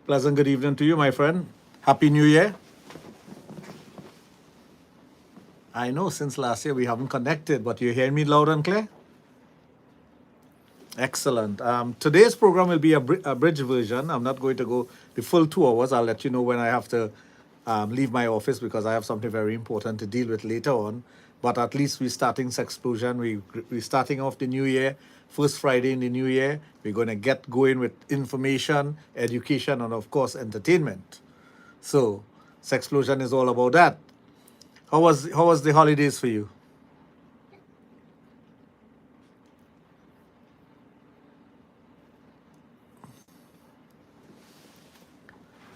Pleasant good evening to you, my friend. Happy New Year. I know since last year we haven't connected, but you hear me loud and clear? Excellent. Today's program will be a bridge version. I'm not going to go the full 2 hours. I'll let you know when I have to leave my office because I have something very important to deal with later on. But at least we're starting Sexplosion. We're starting off the new year, first Friday in the new year. We're going to get going with information, education, and of course, entertainment. So, Sexplosion is all about that. How was the holidays for you?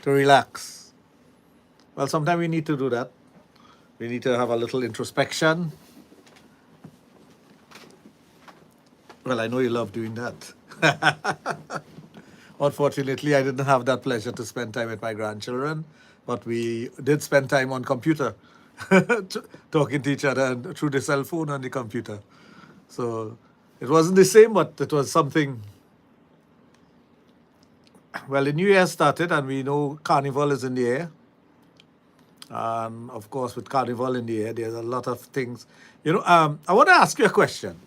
To relax. Well, sometimes we need to do that. We need to have a little introspection. Well, I know you love doing that. Unfortunately, I didn't have that pleasure to spend time with my grandchildren, but we did spend time on computer, talking to each other and through the cell phone and the computer. So it wasn't the same, but it was something. Well, the new year started, and we know Carnival is in the air. And of course, with Carnival in the air, there's a lot of things. I want to ask you a question.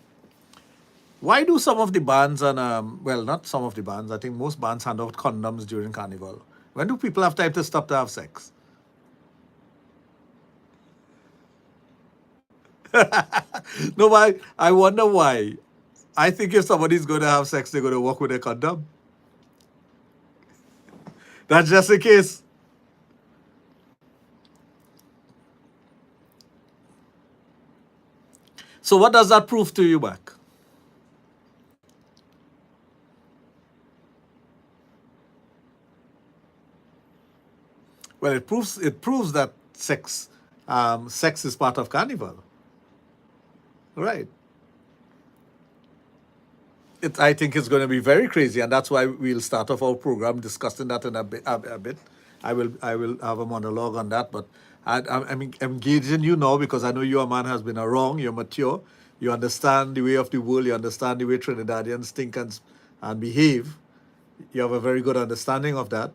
Why do some of the bands and well, not some of the bands, I think most bands hand out condoms during Carnival? When do people have time to stop to have sex? No, but I wonder why. I think if somebody's going to have sex, they're going to walk with a condom. That's just the case. So what does that prove to you, back? Well, it proves that sex is part of Carnival, right? I think it's going to be very crazy, and that's why we'll start off our program discussing that in a bit. I will have a monologue on that, but I'm engaging you now because I know your man has been wrong. You're mature. You understand the way of the world. You understand the way Trinidadians think and behave. You have a very good understanding of that.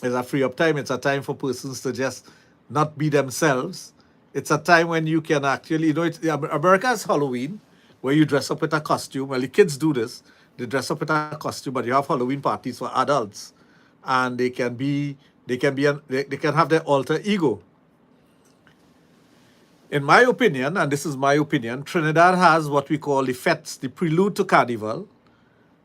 It's a free up time. It's a time for persons to just not be themselves. It's a time when you can actually, America has Halloween, where you dress up with a costume. Well, the kids do this. They dress up with a costume, but you have Halloween parties for adults, and they can have their alter ego. In my opinion, and this is my opinion, Trinidad has what we call the fetes, the prelude to Carnival,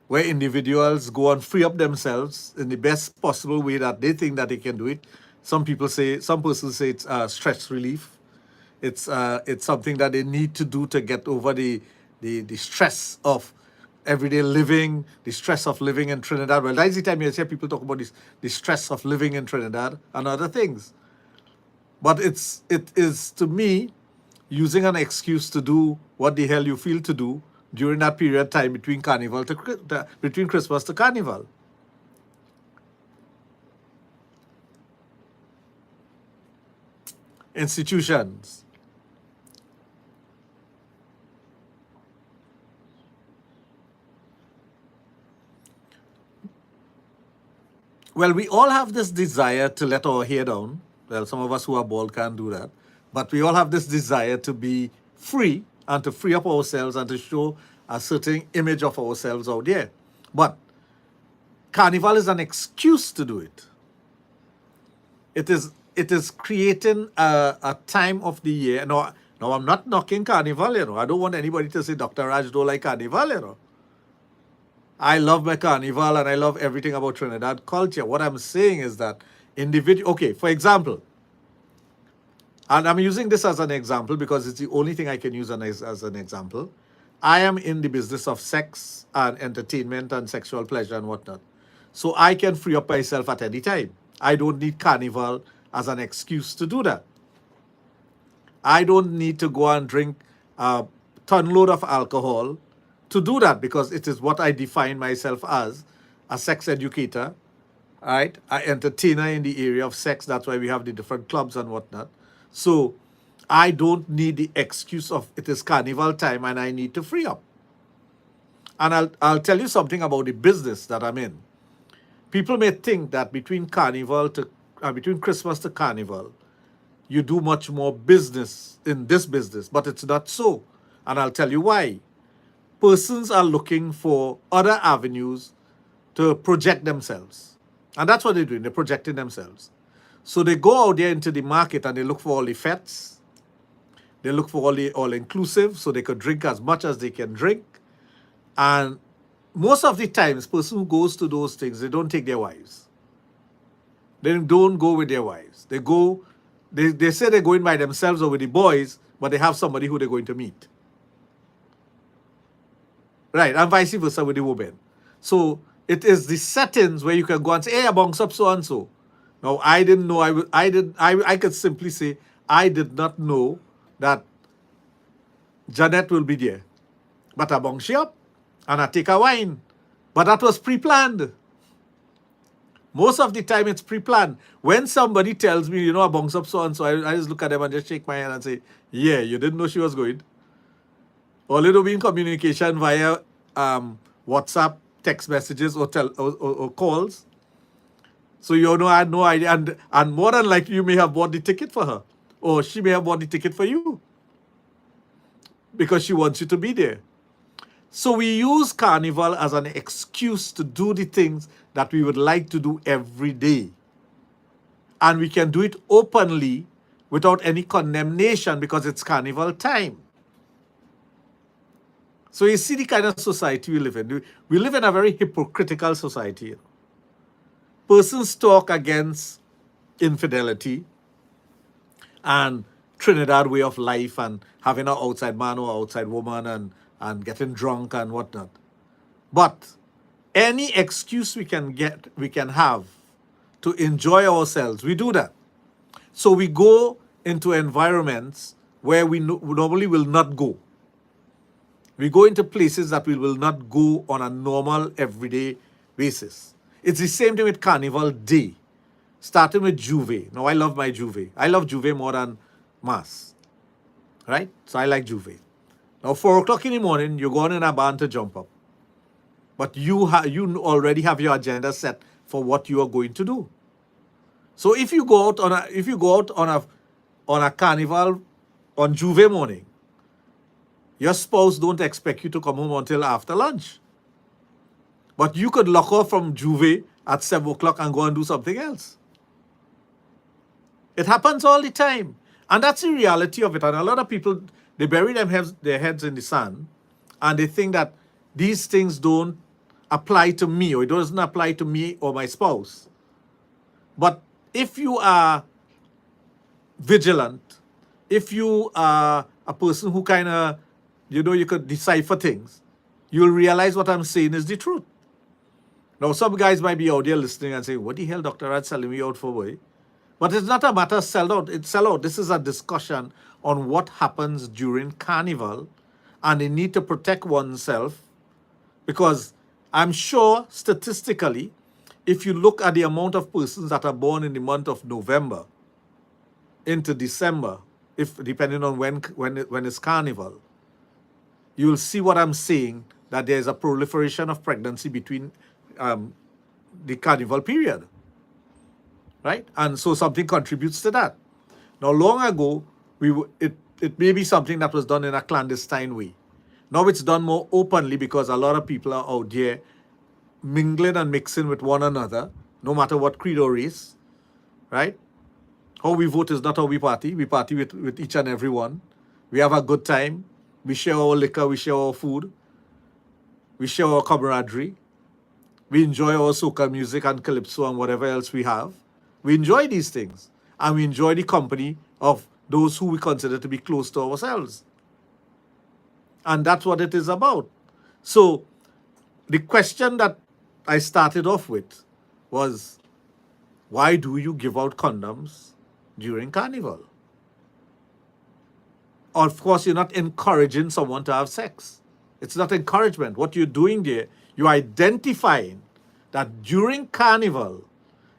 where individuals go and free up themselves in the best possible way that they think that they can do it. Some persons say it's stress relief. It's something that they need to do to get over the stress of everyday living, the stress of living in Trinidad. Well, that's the time you hear people talk about the stress of living in Trinidad and other things. But it is to me using an excuse to do what the hell you feel to do during that period of time between between Christmas to Carnival. Institutions. Well, we all have this desire to let our hair down. Well, some of us who are bald can't do that. But we all have this desire to be free and to free up ourselves and to show a certain image of ourselves out there. But Carnival is an excuse to do it. It is creating a time of the year. Now I'm not knocking Carnival. I don't want anybody to say Dr. Raj don't like Carnival. I love my Carnival and I love everything about Trinidad culture. What I'm saying is that okay, for example, and I'm using this as an example because it's the only thing I can use as an example. I am in the business of sex and entertainment and sexual pleasure and whatnot. So I can free up myself at any time. I don't need Carnival as an excuse to do that. I don't need to go and drink a ton load of alcohol to do that because it is what I define myself as a sex educator, right? An entertainer in the area of sex. That's why we have the different clubs and whatnot. So I don't need the excuse of it is Carnival time and I need to free up. And I'll tell you something about the business that I'm in. People may think that between between Christmas to Carnival, you do much more business in this business, but it's not so. And I'll tell you why. Persons are looking for other avenues to project themselves. And that's what they're doing. They're projecting themselves. So they go out there into the market and they look for all the fets. They look for all the all-inclusive so they could drink as much as they can drink. And most of the times, person who goes to those things, they don't take their wives. They don't go with their wives. They say they're going by themselves or with the boys, but they have somebody who they're going to meet. Right, and vice versa with the woman. So it is the settings where you can go and say, hey, I bounce up so and so. Now, I didn't know, I could simply say, I did not know that Janet will be there. But I bounce up and I take a wine. But that was pre-planned. Most of the time it's pre-planned. When somebody tells me, I bounce up so and so, I just look at them and just shake my hand and say, yeah, you didn't know she was going. Or it'll be in communication via WhatsApp, text messages, or calls. So I had no idea. And more than likely, you may have bought the ticket for her. Or she may have bought the ticket for you. Because she wants you to be there. So we use Carnival as an excuse to do the things that we would like to do every day. And we can do it openly without any condemnation because it's Carnival time. So you see the kind of society we live in. We live in a very hypocritical society. Persons talk against infidelity and Trinidad way of life and having an outside man or outside woman and getting drunk and whatnot. But any excuse we can have to enjoy ourselves, we do that. So we go into environments where we normally will not go. We go into places that we will not go on a normal, everyday basis. It's the same thing with Carnival Day, starting with Juve. Now, I love my Juve. I love Juve more than Mass, right? So I like Juve. Now, 4 o'clock in the morning, you're going in a barn to jump up. But you already have your agenda set for what you are going to do. So if you go out on a Carnival on Juve morning, your spouse don't expect you to come home until after lunch. But you could lock off from Juve at 7 o'clock and go and do something else. It happens all the time. And that's the reality of it. And a lot of people, they bury their heads in the sand and they think that these things don't apply to me or it doesn't apply to me or my spouse. But if you are vigilant, if you are a person who kind of you could decipher things, you'll realize what I'm saying is the truth. Now, some guys might be out there listening and saying, what the hell Dr. Raj selling me out for, boy? But it's not a matter of sell out. It's sell out. This is a discussion on what happens during Carnival and the need to protect oneself because I'm sure statistically, if you look at the amount of persons that are born in the month of November into December, depending on when it's Carnival, you will see what I'm saying, that there's a proliferation of pregnancy between the Carnival period, right? And so something contributes to that. Now, long ago, it may be something that was done in a clandestine way. Now it's done more openly because a lot of people are out there mingling and mixing with one another, no matter what creed or race, right? How we vote is not how we party. We party with each and every one. We have a good time. We share our liquor, we share our food, we share our camaraderie. We enjoy our soca music and calypso and whatever else we have. We enjoy these things. And we enjoy the company of those who we consider to be close to ourselves. And that's what it is about. So the question that I started off with was, why do you give out condoms during Carnival? Of course, you're not encouraging someone to have sex. It's not encouragement. What you're doing there, you're identifying that during Carnival,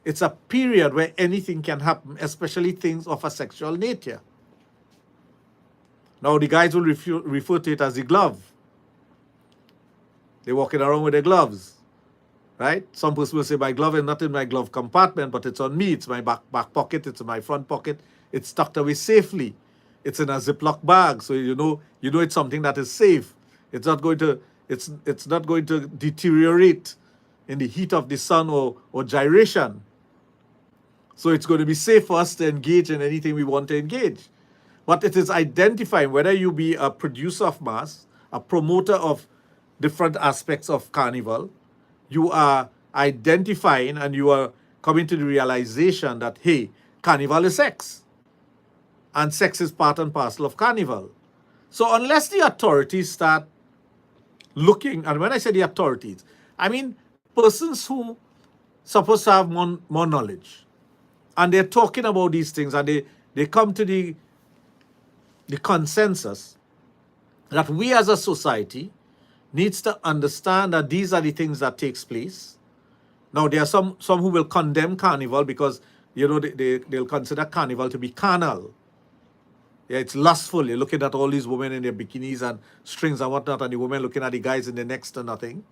it's a period where anything can happen, especially things of a sexual nature. Now, the guys will refer to it as the glove. They're walking around with their gloves. right? Some person will say, my glove is not in my glove compartment, but it's on me. It's my back pocket. It's in my front pocket. It's tucked away safely. It's in a Ziploc bag, so you know it's something that is safe. It's not going to it's not going to deteriorate in the heat of the sun or gyration. So it's going to be safe for us to engage in anything we want to engage. But it is identifying whether you be a producer of mass, a promoter of different aspects of carnival, you are identifying and you are coming to the realization that, hey, carnival is sex. And sex is part and parcel of carnival. So unless the authorities start looking, and when I say the authorities, I mean persons who supposed to have more knowledge, and they're talking about these things, and they come to the consensus that we as a society needs to understand that these are the things that takes place. Now, there are some who will condemn carnival because, you know, they'll consider carnival to be carnal. Yeah, it's lustful. You're looking at all these women in their bikinis and strings and whatnot, and the women looking at the guys in the next to nothing.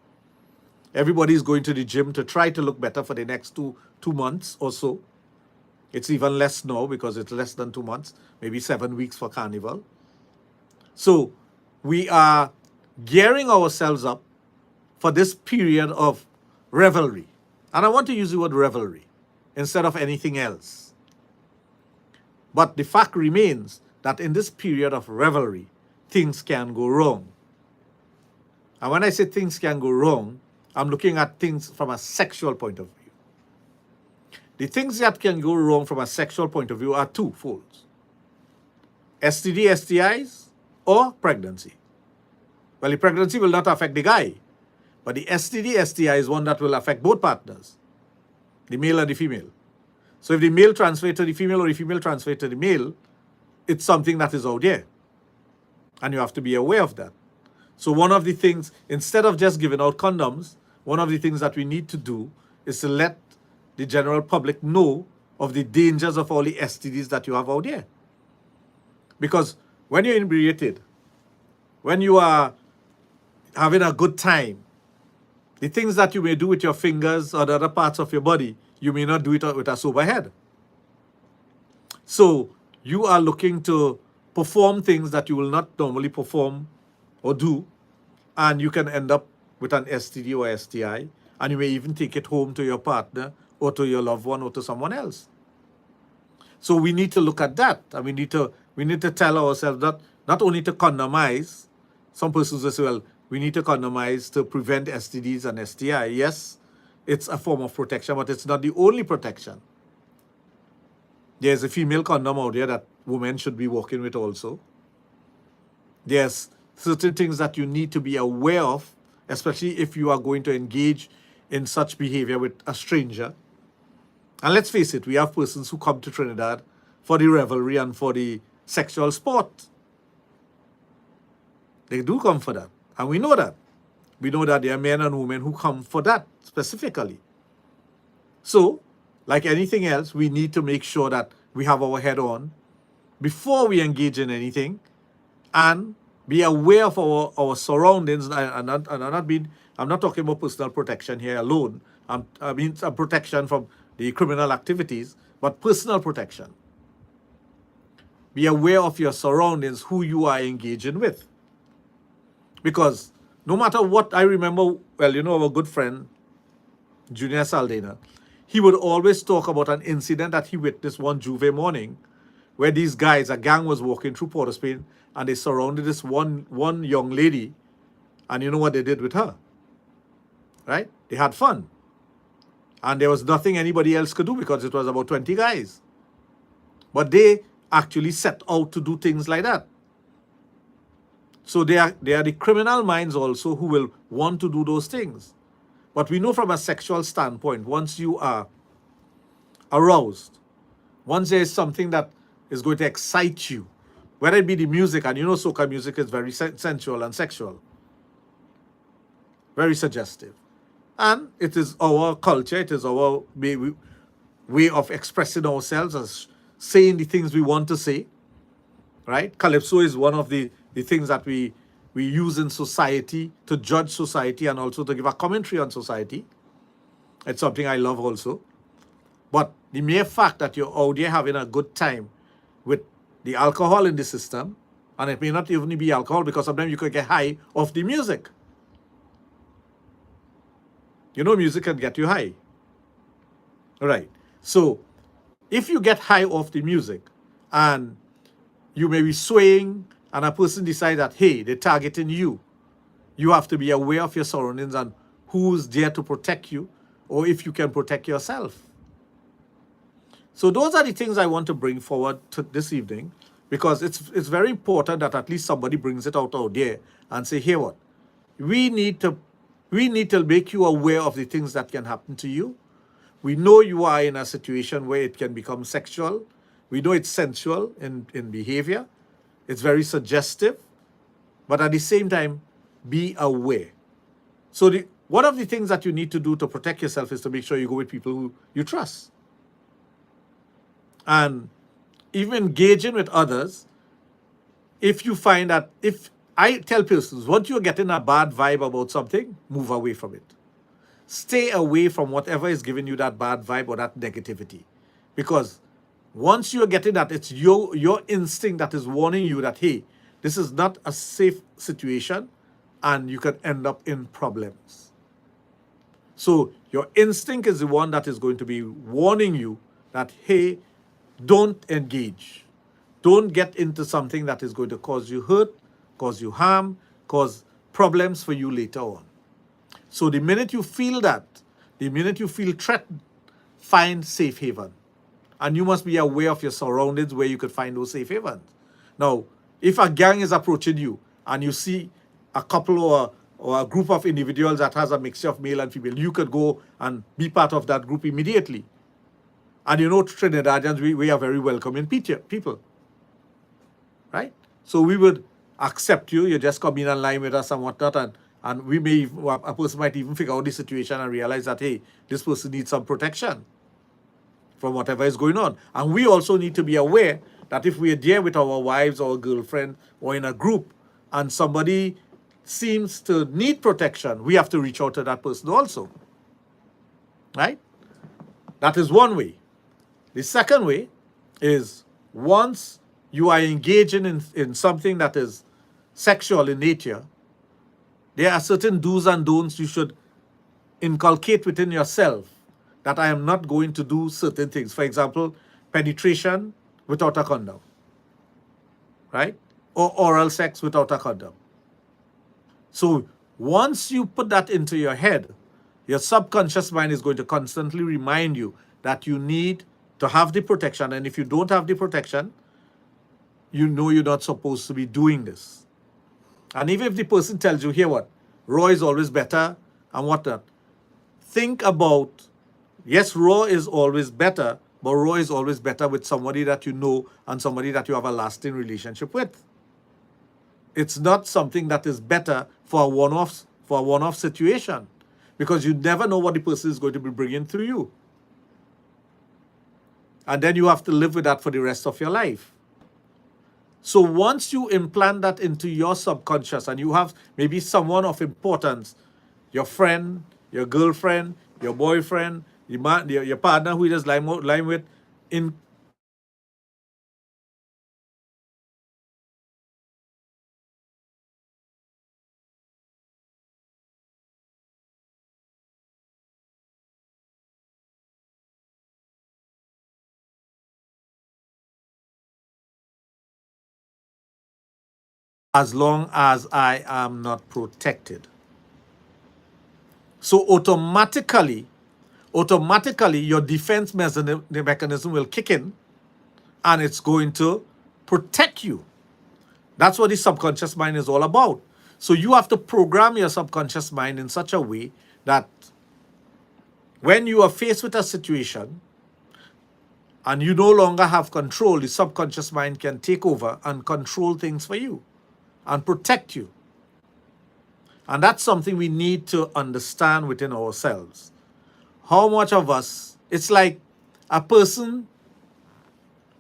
Everybody's going to the gym to try to look better for the next two months or so. It's even less now because it's less than 2 months, maybe 7 weeks for carnival. So we are gearing ourselves up for this period of revelry. And I want to use the word revelry instead of anything else. But the fact remains that in this period of revelry, things can go wrong. And when I say things can go wrong, I'm looking at things from a sexual point of view. The things that can go wrong from a sexual point of view are twofold: STD, STIs, or pregnancy. Well, the pregnancy will not affect the guy, but the STD, STI is one that will affect both partners, the male and the female. So if the male transfers to the female or the female transfers to the male, it's something that is out there. And you have to be aware of that. So one of the things, instead of just giving out condoms, one of the things that we need to do is to let the general public know of the dangers of all the STDs that you have out there. Because when you're inebriated, when you are having a good time, the things that you may do with your fingers or the other parts of your body, you may not do it with a sober head. So you are looking to perform things that you will not normally perform or do, and you can end up with an STD or STI, and you may even take it home to your partner or to your loved one or to someone else. So we need to look at that, and we need to tell ourselves that not only to condomize. Some persons will say, well, we need to condomize to prevent STDs and STI. Yes, it's a form of protection, but it's not the only protection. There's a female condom out there that women should be working with also. There's certain things that you need to be aware of, especially if you are going to engage in such behavior with a stranger. And let's face it, we have persons who come to Trinidad for the revelry and for the sexual sport. They do come for that. And we know that. We know that there are men and women who come for that specifically. So, like anything else, we need to make sure that we have our head on before we engage in anything, and be aware of our surroundings. I'm not talking about personal protection here alone. I mean protection from the criminal activities, but personal protection. Be aware of your surroundings, who you are engaging with. Because no matter what, I remember, well, you know, our good friend, Junior Saldana, he would always talk about an incident that he witnessed one Juve morning where these guys, a gang was walking through Port of Spain, and they surrounded this one young lady, and you know what they did with her, right? They had fun. And there was nothing anybody else could do because it was about 20 guys. But they actually set out to do things like that. So they are the criminal minds also who will want to do those things. But we know from a sexual standpoint, once you are aroused, once there is something that is going to excite you, whether it be the music, and you know soca music is very sensual and sexual, very suggestive. And it is our culture, it is our way of expressing ourselves, as saying the things we want to say, right? Calypso is one of the things that we use in society to judge society and also to give a commentary on society. It's something I love also. But the mere fact that you're out there having a good time with the alcohol in the system, and it may not even be alcohol, because sometimes you could get high off the music. You know, music can get you high. Right. So if you get high off the music and you may be swaying and a person decides that, hey, they're targeting you, you have to be aware of your surroundings and who's there to protect you, or if you can protect yourself. So those are the things I want to bring forward to this evening, because it's very important that at least somebody brings it out there and say, hey, what? We need to make you aware of the things that can happen to you. We know you are in a situation where it can become sexual. We know it's sensual in behavior. It's very suggestive. But at the same time, be aware. So one of the things that you need to do to protect yourself is to make sure you go with people who you trust. And even engaging with others, if you find that, if I tell persons, once you're getting a bad vibe about something, move away from it. Stay away from whatever is giving you that bad vibe or that negativity. Because once you're getting that, it's your instinct that is warning you that, hey, this is not a safe situation and you can end up in problems. So your instinct is the one that is going to be warning you that, hey, don't engage. Don't get into something that is going to cause you hurt, cause you harm, cause problems for you later on. So the minute you feel that, the minute you feel threatened, find safe haven. And you must be aware of your surroundings where you could find those safe havens. Now, if a gang is approaching you and you see a couple or a group of individuals that has a mixture of male and female, you could go and be part of that group immediately. And you know, Trinidadians, we are very welcoming people, right? So we would accept you. You just come in and line with us and whatnot, and we may, a person might even figure out the situation and realize that, hey, this person needs some protection from whatever is going on. And we also need to be aware that if we are there with our wives or girlfriend or in a group and somebody seems to need protection, we have to reach out to that person also, right? That is one way. The second way is, once you are engaging in something that is sexual in nature, there are certain do's and don'ts you should inculcate within yourself, that I am not going to do certain things. For example, penetration without a condom, right? Or oral sex without a condom. So once you put that into your head, your subconscious mind is going to constantly remind you that you need to have the protection. And if you don't have the protection, you know you're not supposed to be doing this. And even if the person tells you, here what, raw is always better and whatnot, think about, yes, raw is always better, but raw is always better with somebody that you know and somebody that you have a lasting relationship with. It's not something that is better for a one-off situation, because you never know what the person is going to be bringing through you. And then you have to live with that for the rest of your life. So once you implant that into your subconscious and you have maybe someone of importance, your friend, your girlfriend, your boyfriend, your partner who you just line with, in as long as I am not protected. So automatically your defense mechanism will kick in and it's going to protect you. That's what the subconscious mind is all about. So you have to program your subconscious mind in such a way that when you are faced with a situation and you no longer have control, the subconscious mind can take over and control things for you and protect you. And that's something we need to understand within ourselves. How much of us, it's like a person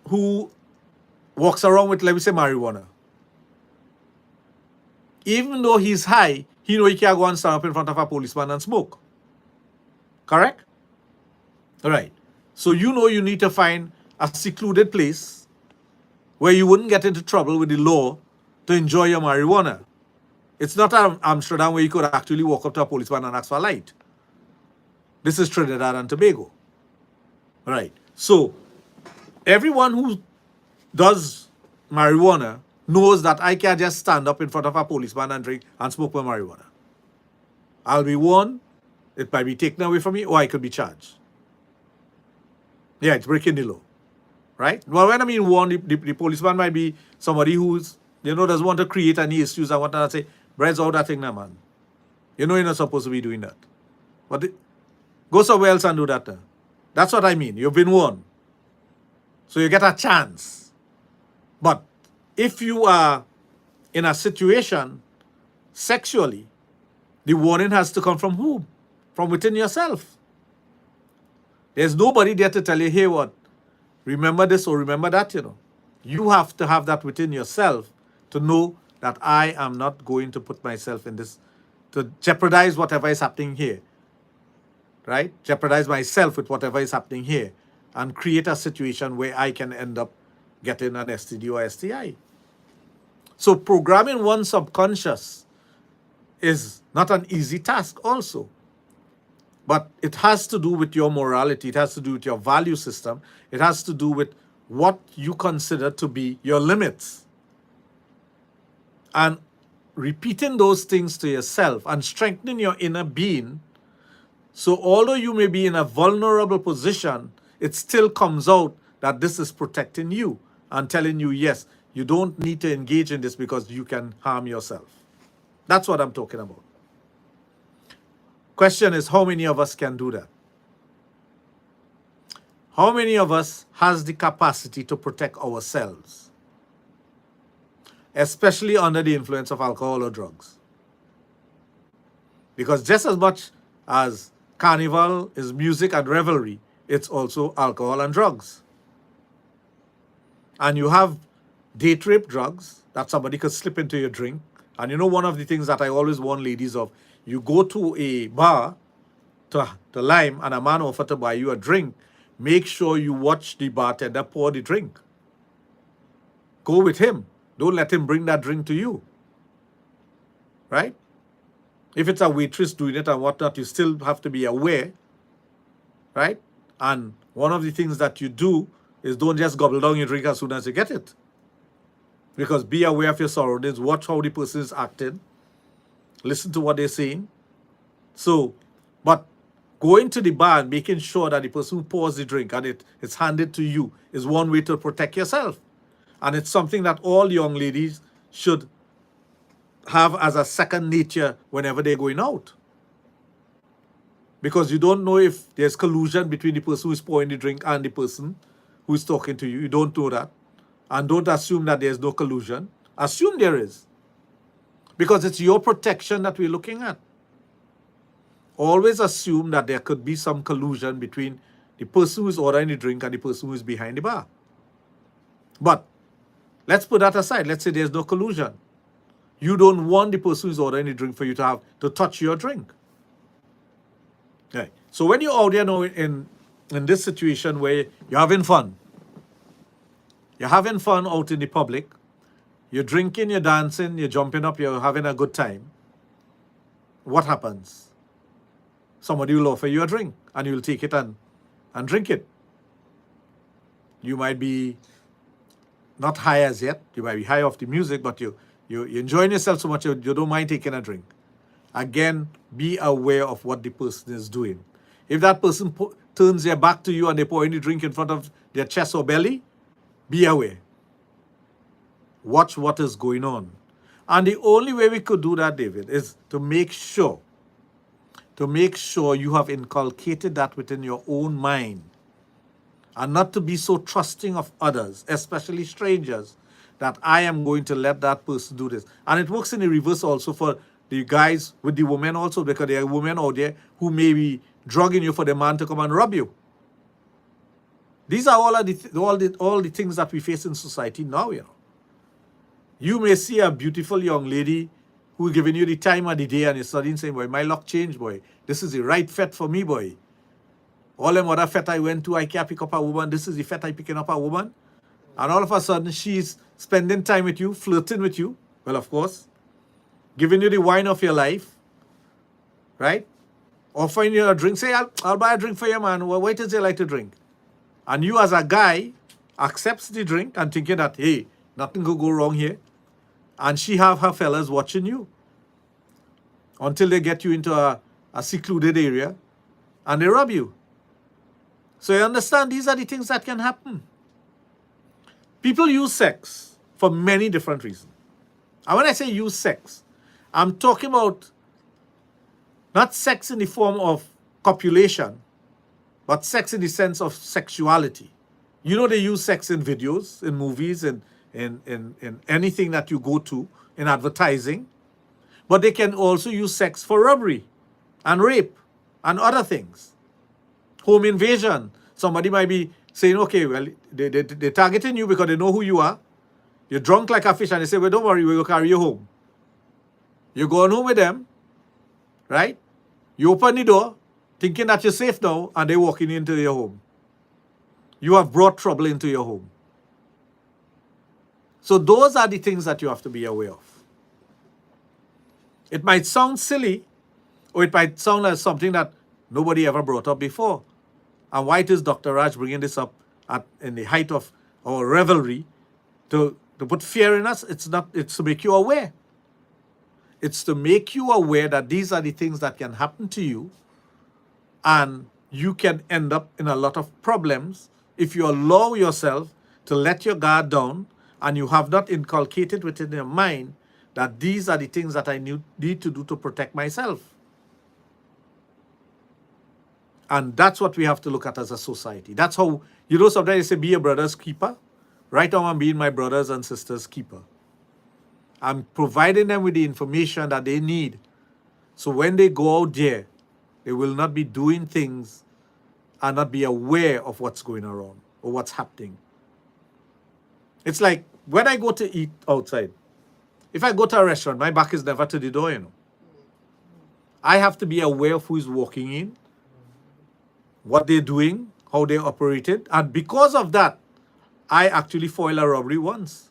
who walks around with, let me say, marijuana. Even though he's high, he know he can't go and stand up in front of a policeman and smoke. Correct? All right. So you know you need to find a secluded place where you wouldn't get into trouble with the law to enjoy your marijuana. It's not Amsterdam where you could actually walk up to a policeman and ask for a light. This is Trinidad and Tobago. All right. So everyone who does marijuana knows that I can't just stand up in front of a policeman and drink and smoke my marijuana. I'll be warned, it might be taken away from me, or I could be charged. Yeah, it's breaking the law. Right? Well, when I mean warned, the policeman might be somebody who's, doesn't want to create any issues and want to say, Bread's out that thing now, man. You know you're not supposed to be doing that. But go somewhere else and do that now. That's what I mean. You've been warned. So you get a chance. But if you are in a situation sexually, the warning has to come from whom? From within yourself. There's nobody there to tell you, hey, what? Remember this or remember that, You have to have that within yourself to know that I am not going to put myself in this, to jeopardize whatever is happening here. Right? Jeopardize myself with whatever is happening here and create a situation where I can end up getting an STD or STI. So programming one's subconscious is not an easy task also. But it has to do with your morality. It has to do with your value system. It has to do with what you consider to be your limits. And repeating those things to yourself and strengthening your inner being. So although you may be in a vulnerable position, it still comes out that this is protecting you and telling you, yes, you don't need to engage in this because you can harm yourself. That's what I'm talking about. Question is, how many of us can do that? How many of us has the capacity to protect ourselves, especially under the influence of alcohol or drugs? Because just as much as carnival is music and revelry, it's also alcohol and drugs. And you have date rape drugs that somebody could slip into your drink. And one of the things that I always warn ladies of, you go to a bar to lime and a man offer to buy you a drink, make sure you watch the bartender pour the drink. Go with him. Don't let him bring that drink to you. Right? If it's a waitress doing it and whatnot, you still have to be aware. Right? And one of the things that you do is don't just gobble down your drink as soon as you get it. Because be aware of your surroundings, watch how the person is acting, listen to what they're saying. So, but going to the bar and making sure that the person who pours the drink and it's handed to you is one way to protect yourself. And it's something that all young ladies should have as a second nature whenever they're going out. Because you don't know if there's collusion between the person who is pouring the drink and the person who is talking to you. You don't know that. And don't assume that there's no collusion. Assume there is. Because it's your protection that we're looking at. Always assume that there could be some collusion between the person who is ordering the drink and the person who is behind the bar. But let's put that aside. Let's say there's no collusion. You don't want the person who is ordering the drink for you to touch your drink. Right. So when you're out there now in this situation where you're having fun, out in the public, you're drinking, you're dancing, you're jumping up, you're having a good time, what happens? Somebody will offer you a drink and you'll take it and drink it. You might be not high as yet, you might be high off the music, but you're enjoying yourself so much you don't mind taking a drink. Again, be aware of what the person is doing. If that person turns their back to you and they pour any drink in front of their chest or belly, be aware. Watch what is going on. And the only way we could do that, David, is to make sure you have inculcated that within your own mind and not to be so trusting of others, especially strangers, that I am going to let that person do this. And it works in the reverse also for the guys with the women also, because there are women out there who may be drugging you for the man to come and rob you. These are all the things that we face in society now, You may see a beautiful young lady who is giving you the time of the day and you're studying saying, boy, my luck changed, boy. This is the right fit for me, boy. All them other fete I went to, I can't pick up a woman. This is the fete I picking up a woman. And all of a sudden, she's spending time with you, flirting with you. Well, of course, giving you the wine of your life, right? Offering you a drink. Say, I'll buy a drink for you, man. Well, wait till you like to drink. And you as a guy accepts the drink and thinking that, hey, nothing could go wrong here. And she have her fellas watching you until they get you into a secluded area and they rob you. So you understand, these are the things that can happen. People use sex for many different reasons. And when I say use sex, I'm talking about not sex in the form of copulation, but sex in the sense of sexuality. You know, they use sex in videos, in movies, in anything that you go to, in advertising. But they can also use sex for robbery and rape and other things. Home invasion. Somebody might be saying, okay, well, they're targeting you because they know who you are. You're drunk like a fish and they say, well, don't worry, we'll carry you home. You're going home with them, right? You open the door, thinking that you're safe now, and they're walking into your home. You have brought trouble into your home. So those are the things that you have to be aware of. It might sound silly, or it might sound like something that nobody ever brought up before. And why is Dr. Raj bringing this up in the height of our revelry to put fear in us? It's to make you aware. It's to make you aware that these are the things that can happen to you, and you can end up in a lot of problems if you allow yourself to let your guard down and you have not inculcated within your mind that these are the things that I need to do to protect myself. And that's what we have to look at as a society. That's how, you know, sometimes they say, be your brother's keeper. Right now, I'm being my brothers and sisters' keeper. I'm providing them with the information that they need. So when they go out there, they will not be doing things and not be aware of what's going around or what's happening. It's like when I go to eat outside, if I go to a restaurant, my back is never to the door, you know. I have to be aware of who is walking in, what they're doing, how they're operated. And because of that, I actually foiled a robbery once.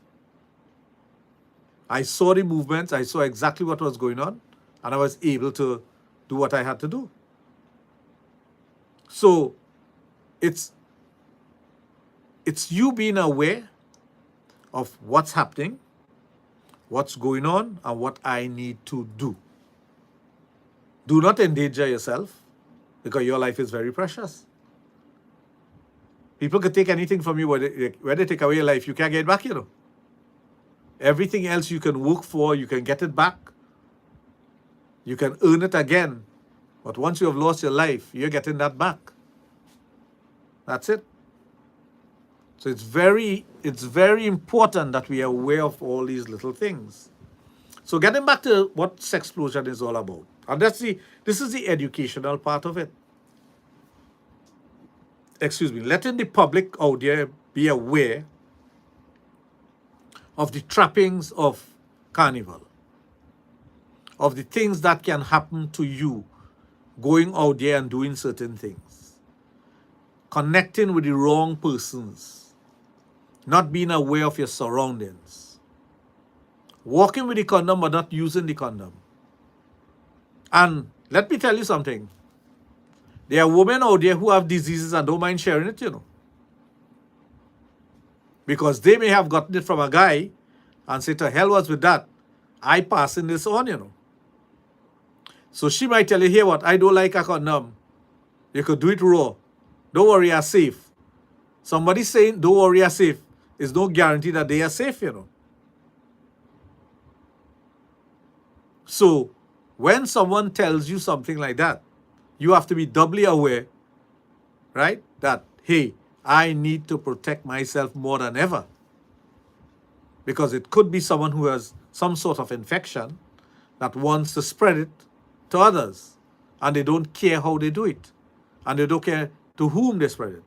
I saw the movements, I saw exactly what was going on, and I was able to do what I had to do. So it's you being aware of what's happening, what's going on, and what I need to do. Do not endanger yourself, because your life is very precious. People can take anything from you, when they take away your life, you can't get it back, you know. Everything else you can work for, you can get it back. You can earn it again. But once you have lost your life, you're getting that back. That's it. So it's very important that we are aware of all these little things. So getting back to what Sexplosion is all about. And this is the educational part of it. Excuse me, letting the public out there be aware of the trappings of carnival, of the things that can happen to you going out there and doing certain things, connecting with the wrong persons, not being aware of your surroundings, walking with the condom but not using the condom. And let me tell you something. There are women out there who have diseases and don't mind sharing it, you know. Because they may have gotten it from a guy and say, to hell was with that. I passing this on, you know. So she might tell you, here what, I don't like a condom. You could do it raw. Don't worry, you're safe. Somebody saying, don't worry, you're safe, is no guarantee that they are safe, you know. So when someone tells you something like that, you have to be doubly aware, right? That, hey, I need to protect myself more than ever. Because it could be someone who has some sort of infection that wants to spread it to others. And they don't care how they do it. And they don't care to whom they spread it.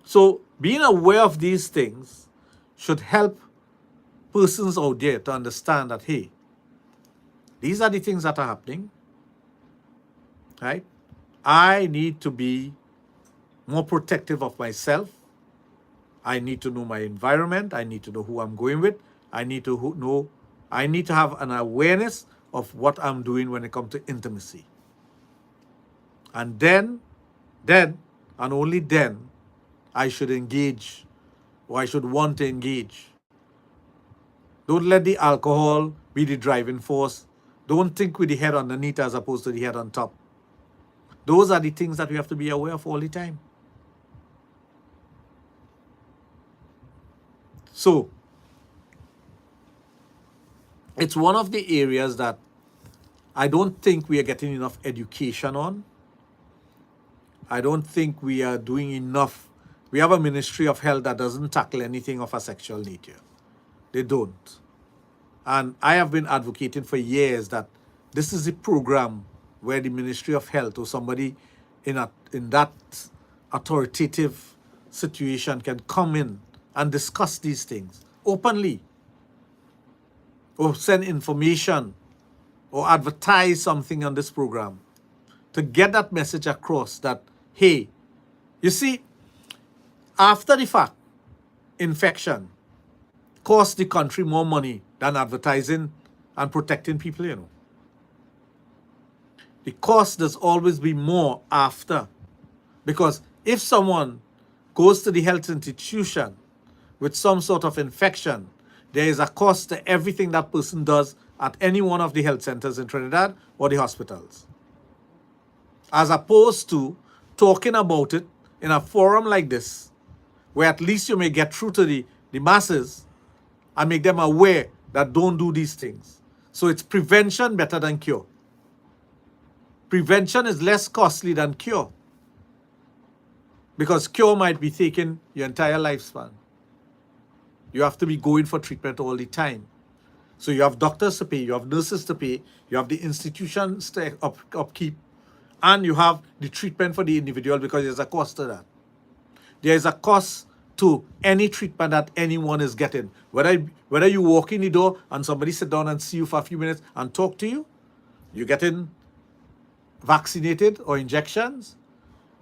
So being aware of these things should help persons out there to understand that, hey, these are the things that are happening. right? I need to be more protective of myself. I need to know my environment. I need to know who I'm going with. I need to know, I need to have an awareness of what I'm doing when it comes to intimacy. And then, and only then, I should engage, or I should want to engage. Don't let the alcohol be the driving force. Don't think with the head underneath as opposed to the head on top. Those are the things that we have to be aware of all the time. So, it's one of the areas that I don't think we are getting enough education on. I don't think we are doing enough. We have a Ministry of Health that doesn't tackle anything of a sexual nature. They don't. And I have been advocating for years that this is a program where the Ministry of Health or somebody in that authoritative situation can come in and discuss these things openly, or send information or advertise something on this program to get that message across that, hey, you see, after the fact, infection costs the country more money than advertising and protecting people, you know. The cost does always be more after. Because if someone goes to the health institution with some sort of infection, there is a cost to everything that person does at any one of the health centers in Trinidad or the hospitals. As opposed to talking about it in a forum like this, where at least you may get through to the masses and make them aware that don't do these things. So it's prevention better than cure. Prevention is less costly than cure, because cure might be taking your entire lifespan. You have to be going for treatment all the time. So you have doctors to pay, you have nurses to pay, you have the institutions to upkeep, and you have the treatment for the individual, because there's a cost to that. There is a cost to any treatment that anyone is getting. Whether you walk in the door and somebody sit down and see you for a few minutes and talk to you, you're getting vaccinated or injections,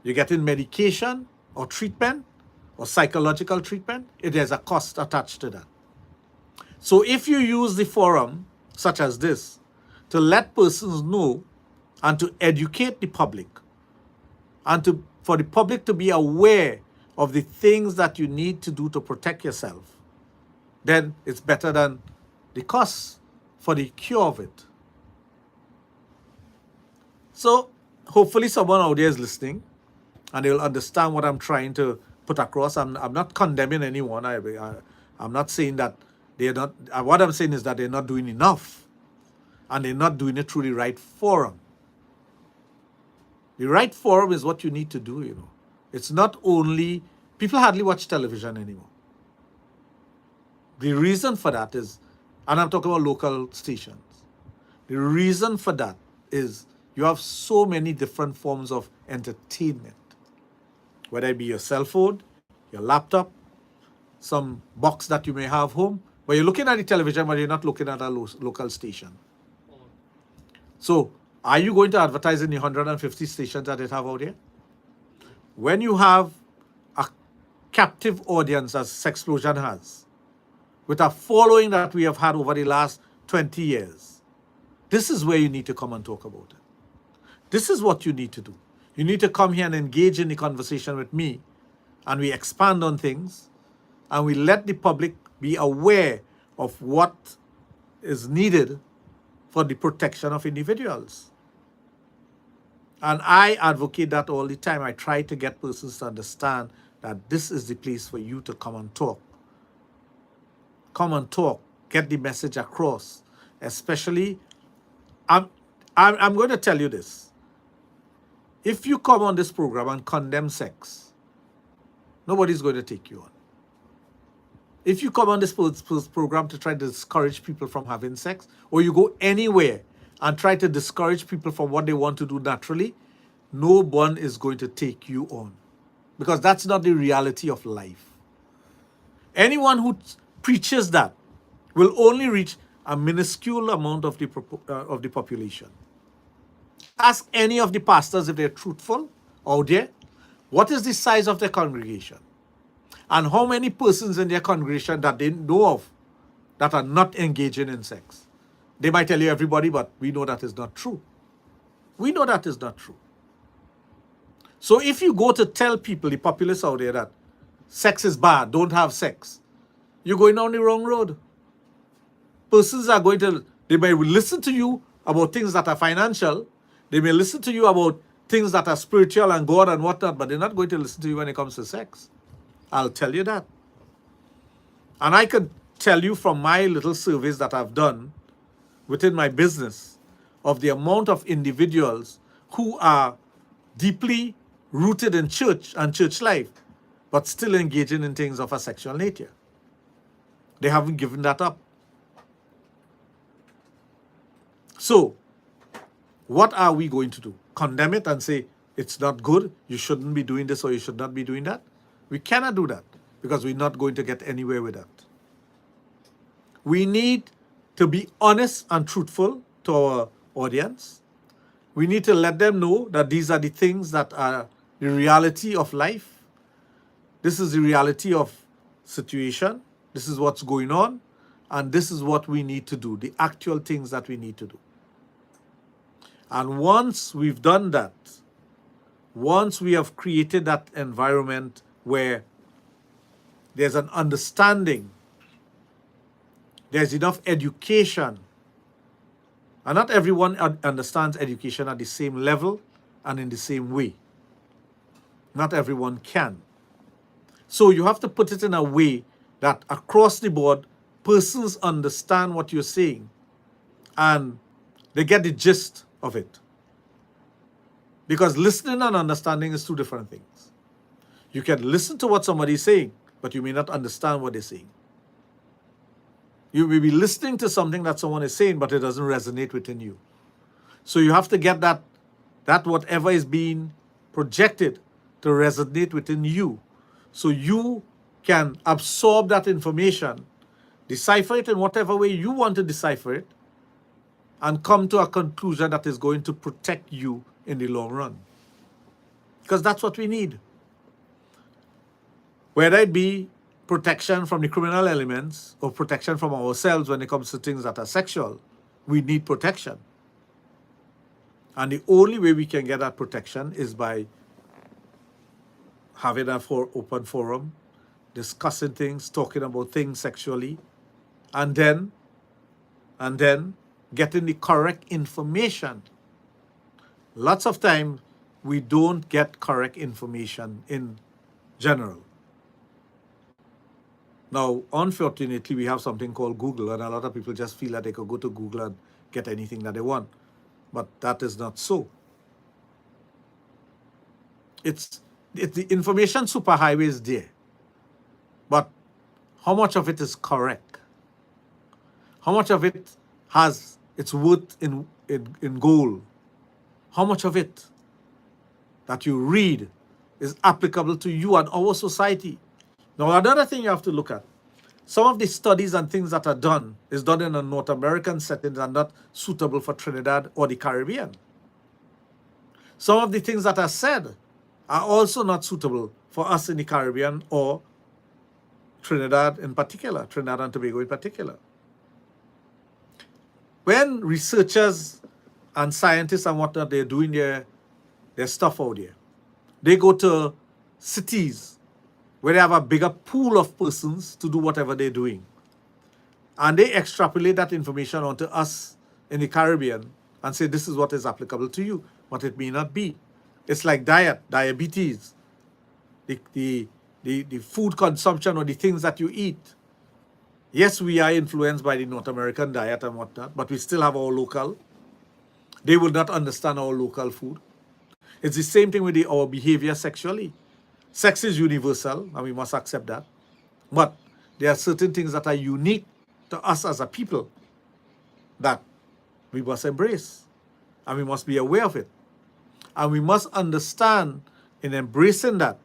you're getting medication or treatment or psychological treatment, it has a cost attached to that. So if you use the forum such as this to let persons know and to educate the public, and for the public to be aware of the things that you need to do to protect yourself, then it's better than the cost for the cure of it. So hopefully someone out there is listening and they'll understand what I'm trying to put across. I'm not condemning anyone. I'm not saying that they're not. What I'm saying is that they're not doing enough, and they're not doing it through the right forum. The right forum is what you need to do, you know. It's not only, people hardly watch television anymore. The reason for that is, and I'm talking about local stations, the reason for that is you have so many different forms of entertainment, whether it be your cell phone, your laptop, some box that you may have home, but you're looking at the television, but you're not looking at a local station. So are you going to advertise in the 150 stations that they have out there? When you have a captive audience, as SEXPLOSION has, with a following that we have had over the last 20 years, this is where you need to come and talk about it. This is what you need to do. You need to come here and engage in the conversation with me, and we expand on things, and we let the public be aware of what is needed for the protection of individuals. And I advocate that all the time. I try to get persons to understand that this is the place for you to come and talk. Come and talk. Get the message across. Especially, I'm going to tell you this. If you come on this program and condemn sex, nobody's going to take you on. If you come on this program to try to discourage people from having sex, or you go anywhere and try to discourage people from what they want to do naturally, no one is going to take you on, because that's not the reality of life. Anyone who preaches that will only reach a minuscule amount of the population. Ask any of the pastors if they're truthful out there. What is the size of their congregation? And how many persons in their congregation that they know of that are not engaging in sex? They might tell you everybody, but we know that is not true. We know that is not true. So if you go to tell people, the populace out there, that sex is bad, don't have sex, you're going down the wrong road. Persons are going to, they may listen to you about things that are financial, they may listen to you about things that are spiritual and God and whatnot, but they're not going to listen to you when it comes to sex. I'll tell you that. And I could tell you from my little surveys that I've done within my business of the amount of individuals who are deeply rooted in church and church life, but still engaging in things of a sexual nature. They haven't given that up. So, what are we going to do? Condemn it and say, it's not good, you shouldn't be doing this or you should not be doing that? We cannot do that because we're not going to get anywhere with that. We need to be honest and truthful to our audience. We need to let them know that these are the things that are the reality of life. This is the reality of situation. This is what's going on. And this is what we need to do, the actual things that we need to do. And once we've done that, once we have created that environment where there's an understanding, there's enough education, and not everyone understands education at the same level and in the same way. Not everyone can. So you have to put it in a way that across the board, persons understand what you're saying and they get the gist of it. Because listening and understanding is two different things. You can listen to what somebody's saying, but you may not understand what they're saying. You may be listening to something that someone is saying, but it doesn't resonate within you. So you have to get that whatever is being projected to resonate within you. So you can absorb that information, decipher it in whatever way you want to decipher it, and come to a conclusion that is going to protect you in the long run. Because that's what we need. Whether it be protection from the criminal elements or protection from ourselves when it comes to things that are sexual, we need protection. And the only way we can get that protection is by having an open forum, discussing things, talking about things sexually, and then getting the correct information. Lots of time we don't get correct information in general. Now, unfortunately, we have something called Google, and a lot of people just feel that they could go to Google and get anything that they want. But that is not so. It's the information superhighway is there. But how much of it is correct? How much of it has its worth in gold? How much of it that you read is applicable to you and our society? Now, another thing you have to look at, some of the studies and things that are done is done in a North American setting and not suitable for Trinidad or the Caribbean. Some of the things that are said are also not suitable for us in the Caribbean or Trinidad in particular, Trinidad and Tobago in particular. When researchers and scientists and whatnot, they're doing their stuff out there, they go to cities where they have a bigger pool of persons to do whatever they're doing. And they extrapolate that information onto us in the Caribbean and say, this is what is applicable to you, but it may not be. It's like diabetes, the food consumption or the things that you eat. Yes, we are influenced by the North American diet and whatnot, but we still have our local. They will not understand our local food. It's the same thing with our behavior sexually. Sex is universal, and we must accept that. But there are certain things that are unique to us as a people that we must embrace, and we must be aware of it. And we must understand in embracing that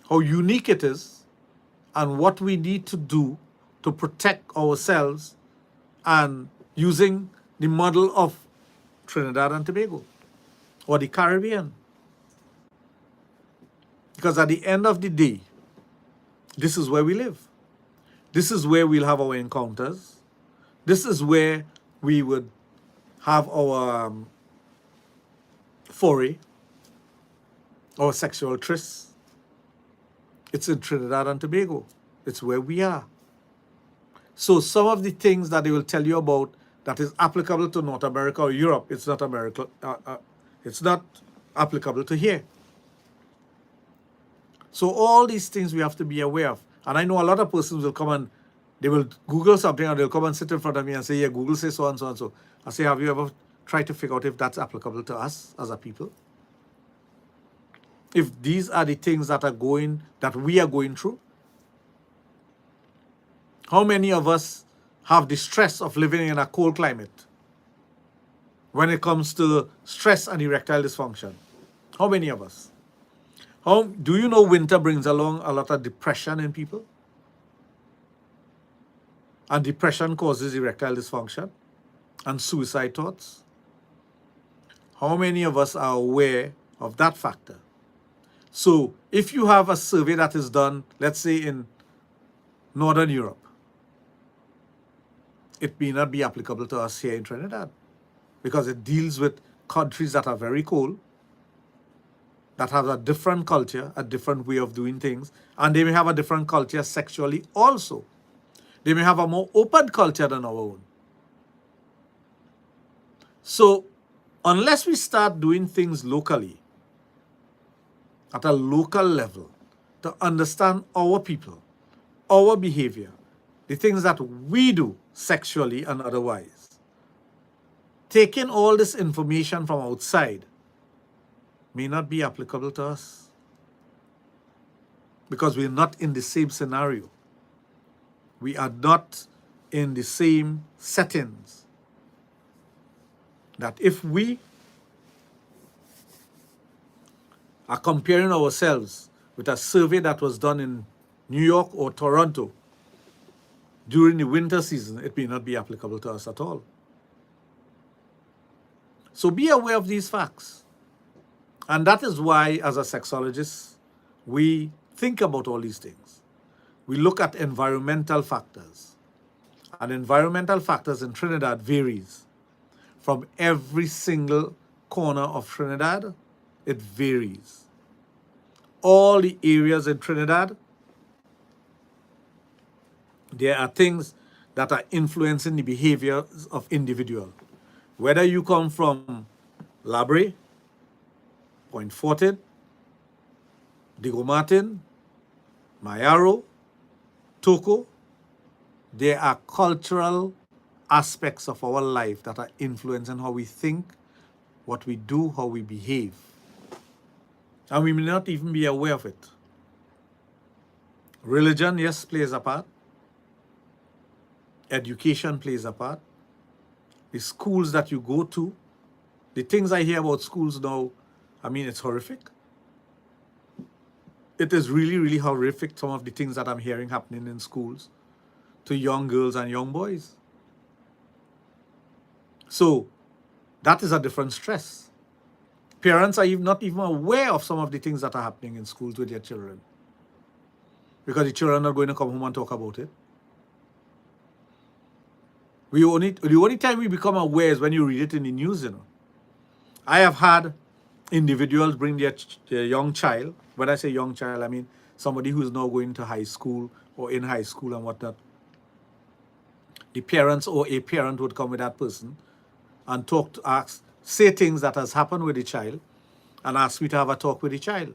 how unique it is and what we need to do to protect ourselves and using the model of Trinidad and Tobago. or the Caribbean. Because at the end of the day, this is where we live. This is where we'll have our encounters. This is where we would have our foray, our sexual trysts. It's in Trinidad and Tobago. It's where we are. So some of the things that they will tell you about that is applicable to North America or Europe, it's not America. It's not applicable to here. So all these things we have to be aware of. And I know a lot of persons will come and they will Google something and they'll come and sit in front of me and say, yeah, Google says so and so and so. I say, have you ever tried to figure out if that's applicable to us as a people? If these are the things that we are going through? How many of us have the stress of living in a cold climate when it comes to stress and erectile dysfunction? How many of us? Do you know winter brings along a lot of depression in people? And depression causes erectile dysfunction and suicide thoughts. How many of us are aware of that factor? So if you have a survey that is done, let's say in Northern Europe, it may not be applicable to us here in Trinidad because it deals with countries that are very cold, that have a different culture, a different way of doing things, and they may have a different culture sexually also. They may have a more open culture than our own. So unless we start doing things locally, at a local level, to understand our people, our behavior, the things that we do sexually and otherwise, taking all this information from outside may not be applicable to us because we're not in the same scenario. We are not in the same settings. That if we are comparing ourselves with a survey that was done in New York or Toronto during the winter season, it may not be applicable to us at all. So be aware of these facts. And that is why, as a sexologist, we think about all these things. We look at environmental factors. And environmental factors in Trinidad varies. From every single corner of Trinidad, it varies. All the areas in Trinidad, there are things that are influencing the behavior of individuals. Whether you come from Labre, Point Fortin, Diego Martin, Mayaro, Toco, there are cultural aspects of our life that are influencing how we think, what we do, how we behave. And we may not even be aware of it. Religion, yes, plays a part. Education plays a part. The schools that you go to, the things I hear about schools now, I mean, it's horrific. It is really, really horrific, some of the things that I'm hearing happening in schools to young girls and young boys. So that is a different stress. Parents are not even aware of some of the things that are happening in schools with their children because the children are going to come home and talk about it. The only time we become aware is when you read it in the news, I have had individuals bring their young child. When I say young child, I mean somebody who is now going to high school or in high school and whatnot. The parents or a parent would come with that person and say things that has happened with the child and ask me to have a talk with the child.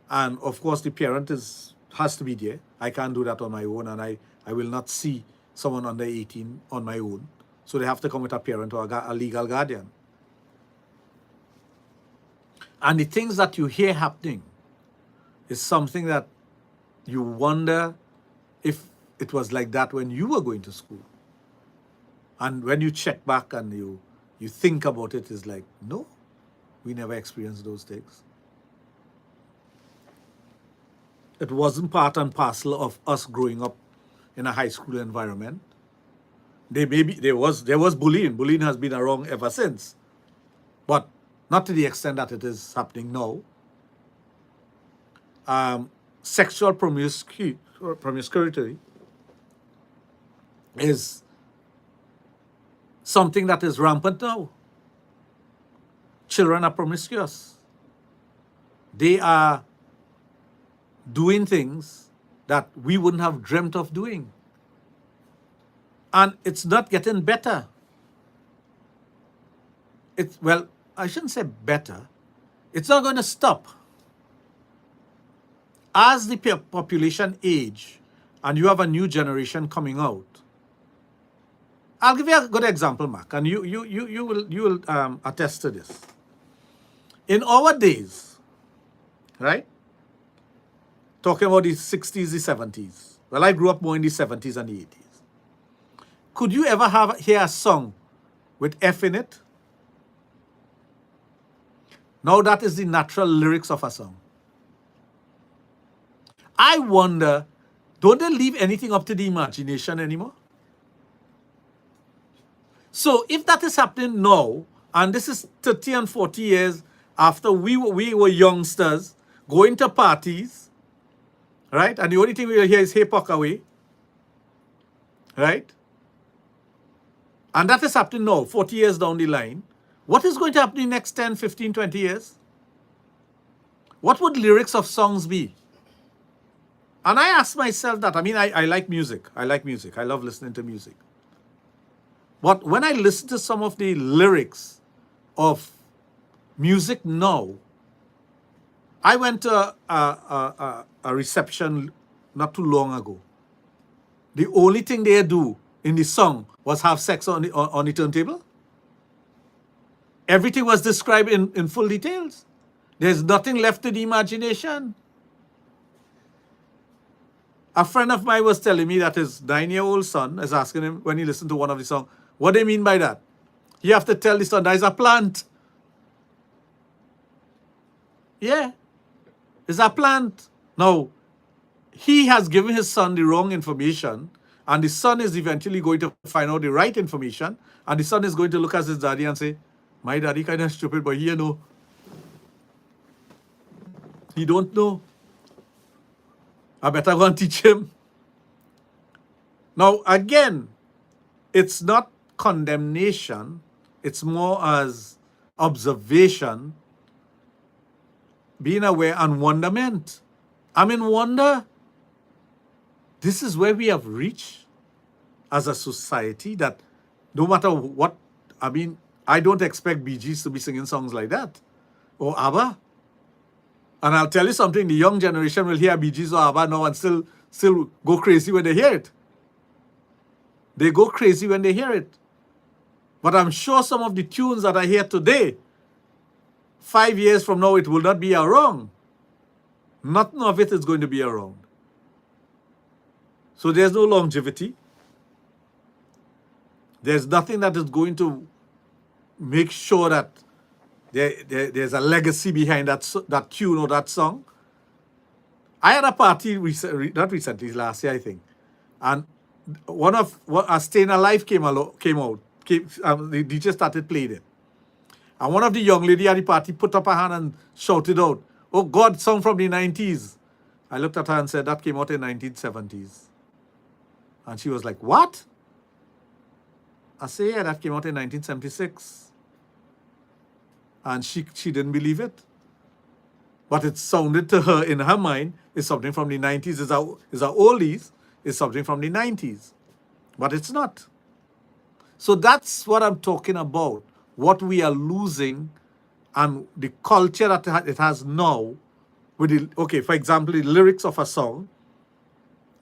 And of course, the parent has to be there. I can't do that on my own, and I will not see someone under 18 on my own. So they have to come with a parent or a legal guardian. And the things that you hear happening is something that you wonder if it was like that when you were going to school. And when you check back and you think about it, it's like, no, we never experienced those things. It wasn't part and parcel of us growing up in a high school environment. There was bullying. Bullying has been around ever since. But not to the extent that it is happening now. Sexual promiscuity is something that is rampant now. Children are promiscuous. They are doing things that we wouldn't have dreamt of doing. And it's not getting better. Well, I shouldn't say better. It's not going to stop. As the population age and you have a new generation coming out, I'll give you a good example, Mark, and you will attest to this. In our days, right? Talking about the 60s, the 70s. Well, I grew up more in the 70s and the 80s. Could you ever hear a song with F in it? Now that is the natural lyrics of a song. I wonder, don't they leave anything up to the imagination anymore? So if that is happening now, and this is 30 and 40 years after we were youngsters, going to parties, right? And the only thing we will hear is Hey Puckaway, right? And that is happening now, 40 years down the line. What is going to happen in the next 10, 15, 20 years? What would lyrics of songs be? And I ask myself that. I mean, I like music. I like music. I love listening to music. But when I listen to some of the lyrics of music now, I went to a reception not too long ago. The only thing they do in the song was have sex on the turntable. Everything was described in full details. There's nothing left to the imagination. A friend of mine was telling me that his 9-year-old son is asking him when he listened to one of the songs, what do they mean by that? You have to tell the son that is a plant. Yeah, it's a plant. Now, he has given his son the wrong information, and the son is eventually going to find out the right information, and the son is going to look at his daddy and say, my daddy kind of stupid, but he know. He don't know. I better go and teach him. Now, again, it's not condemnation. It's more as observation, being aware, and wonderment. I'm in wonder. This is where we have reached as a society that no matter what, I mean, I don't expect Bee Gees to be singing songs like that, or ABBA. And I'll tell you something, the young generation will hear Bee Gees or ABBA now and still go crazy when they hear it. They go crazy when they hear it. But I'm sure some of the tunes that I hear today, 5 years from now, it will not be around. Nothing of it is going to be around. So there's no longevity. There's nothing that is going to make sure that there's a legacy behind that tune or that song. I had a party not recently, last year I think, and a Staying Alive came out. The DJ started playing it, and one of the young lady at the party put up her hand and shouted out, "Oh God, song from the 90s." I looked at her and said, "That came out in 1970s." And she was like, "What?" I said, "Yeah, that came out in 1976. And she didn't believe it. But it sounded to her in her mind, it's something from the 90s. It's our oldies, it's something from the 90s. But it's not. So that's what I'm talking about. What we are losing and the culture that it has now. Okay, for example, the lyrics of a song,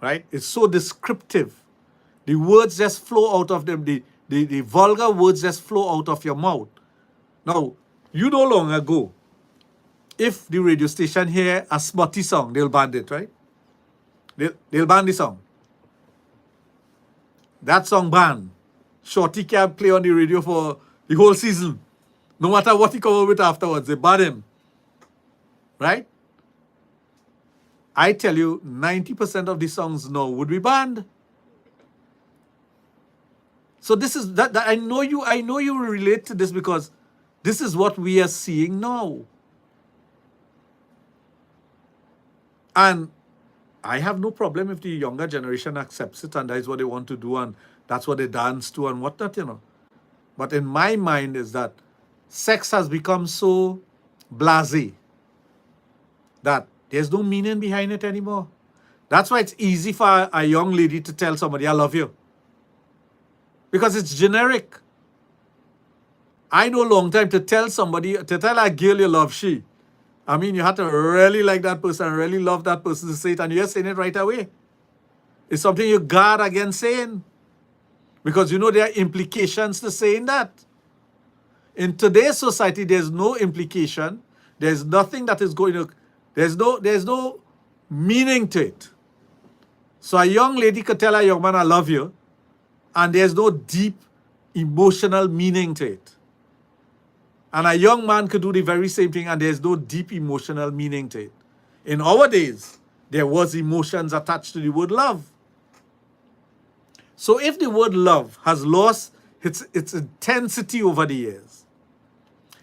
right? It's so descriptive. The words just flow out of them. The vulgar words just flow out of your mouth. Now, you no longer go. If the radio station hear a smutty song, they'll ban it, right? They'll ban the song. That song banned. Shorty can't play on the radio for the whole season. No matter what he come up with afterwards, they ban him. Right? I tell you, 90% of the songs now would be banned. So this is that I know you relate to this because This is what we are seeing now. And I have no problem if the younger generation accepts it and that is what they want to do and that's what they dance to and whatnot, you know. But in my mind is that sex has become so blasé that there's no meaning behind it anymore. That's why it's easy for a young lady to tell somebody, I love you. Because it's generic. I know a long time to tell somebody, to tell a girl you love she. I mean, you have to really like that person, really love that person to say it, and you're saying it right away. It's something you guard against saying. Because you know there are implications to saying that. In today's society, there's no implication. There's nothing that is going to, there's no meaning to it. So a young lady could tell a young man, I love you, and there's no deep emotional meaning to it. And a young man could do the very same thing, and there's no deep emotional meaning to it. In our days, there was emotions attached to the word love. So if the word love has lost its intensity over the years,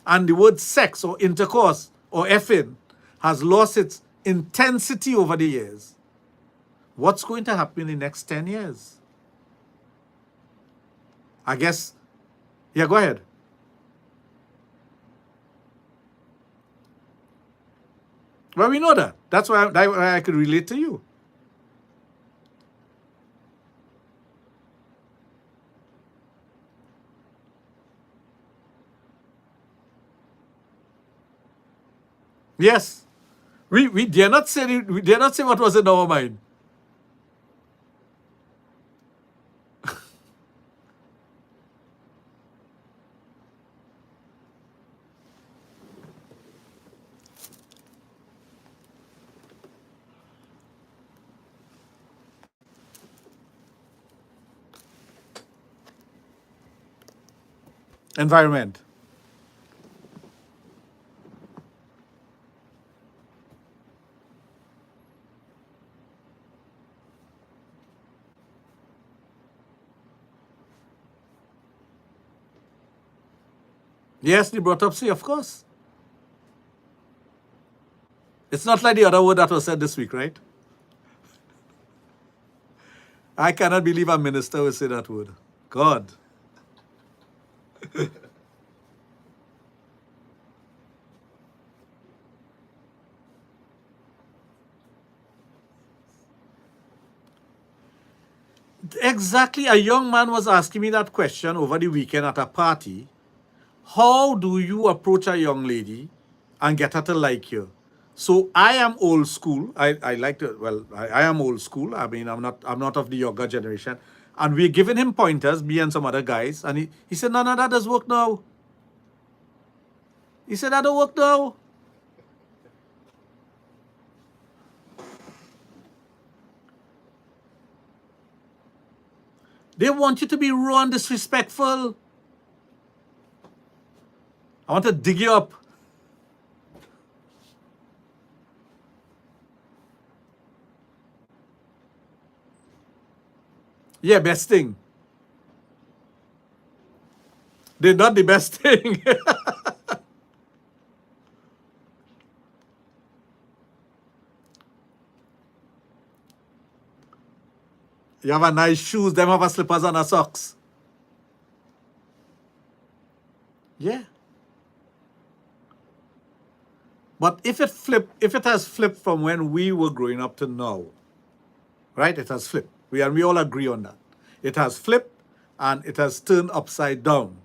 and the word sex or intercourse or effing has lost its intensity over the years, what's going to happen in the next 10 years? I guess, yeah, go ahead. Well, we know that. That's why I could relate to you. Yes. We dare not say what was in our mind. Environment. Yes, they brought up C, of course. It's not like the other word that was said this week, right? I cannot believe a minister will say that word. God. Exactly. A young man was asking me that question over the weekend at a party. How do you approach a young lady and get her to like you? So I am old school. I like to, well, I am old school. I mean, I'm not of the younger generation. And we're giving him pointers, me and some other guys. And he said, no, that doesn't work now. He said, that don't work now. They want you to be raw and disrespectful. I want to dig you up. Yeah, best thing. They're not the best thing. You have a nice shoes, them have a slippers and a socks. Yeah. But if it has flipped from when we were growing up to now, right? It has flipped. We all agree on that. It has flipped and it has turned upside down.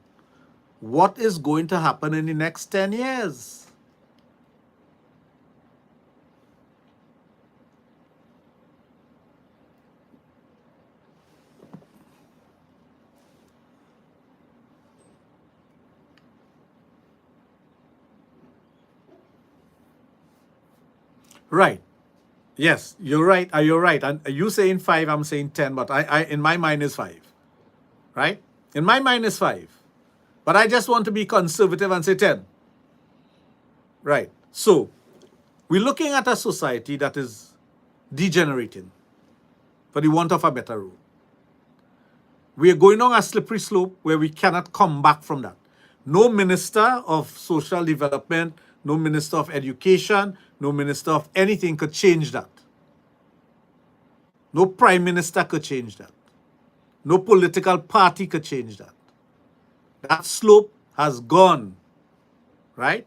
What is going to happen in the next 10 years? Right. Yes, you're right. You're right. And you saying 5, I'm saying 10, but I in my mind is 5. Right? In my mind is 5. But I just want to be conservative and say 10. Right. So, we're looking at a society that is degenerating, for the want of a better word. We are going on a slippery slope where we cannot come back from that. No minister of social development, no minister of education, no minister of anything could change that. No prime minister could change that. No political party could change that. That slope has gone, right?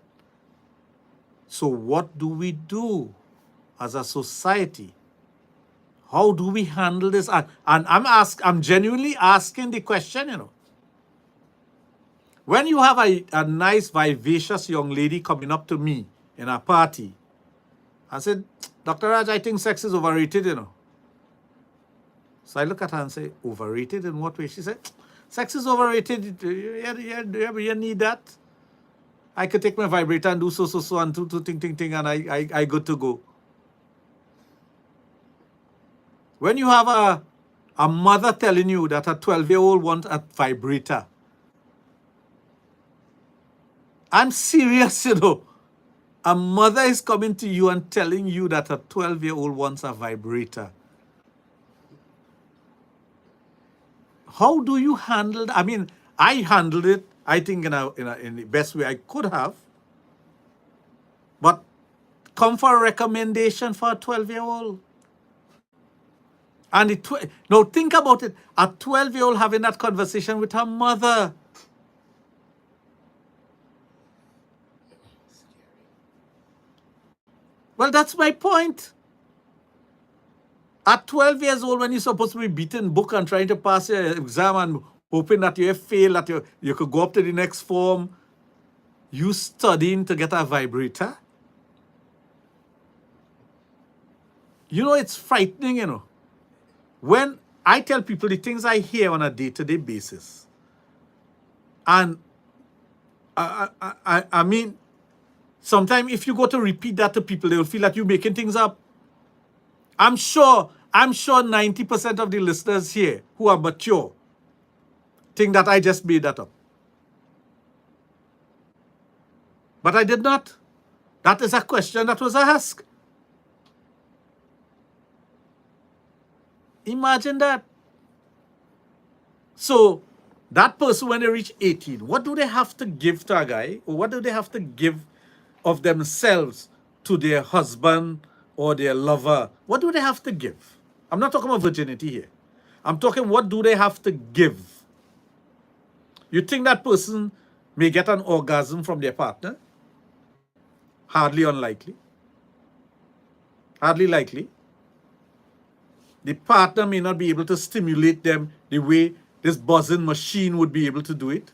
So what do we do as a society? How do we handle this? And I'm genuinely asking the question, you know. When you have a nice, vivacious young lady coming up to me in a party, I said, Dr. Raj, I think sex is overrated, you know. So I look at her and say, overrated in what way? She said, sex is overrated. You need that. I could take my vibrator and do so, and ting, and I good to go. When you have a mother telling you that a 12-year-old wants a vibrator, I'm serious, you know. A mother is coming to you and telling you that a 12-year-old wants a vibrator. How do you handle that? I mean, I handled it, I think, in the best way I could have. But come for a recommendation for a 12-year-old. And now think about it. A 12-year-old having that conversation with her mother. Well, that's my point. At 12 years old, when you're supposed to be beating book and trying to pass your exam and hoping that you fail, that you could go up to the next form, you studying to get a vibrator? You know, it's frightening, you know. When I tell people the things I hear on a day-to-day basis, and I mean, sometimes if you go to repeat that to people, they will feel like you're making things up. I'm sure 90% of the listeners here who are mature think that I just made that up. But I did not. That is a question that was asked. Imagine that. So that person, when they reach 18, what do they have to give to a guy? Or what do they have to give of themselves to their husband or their lover? What do they have to give? I'm not talking about virginity here. I'm talking, what do they have to give? You think that person may get an orgasm from their partner? Hardly unlikely. Hardly likely. The partner may not be able to stimulate them the way this buzzing machine would be able to do it.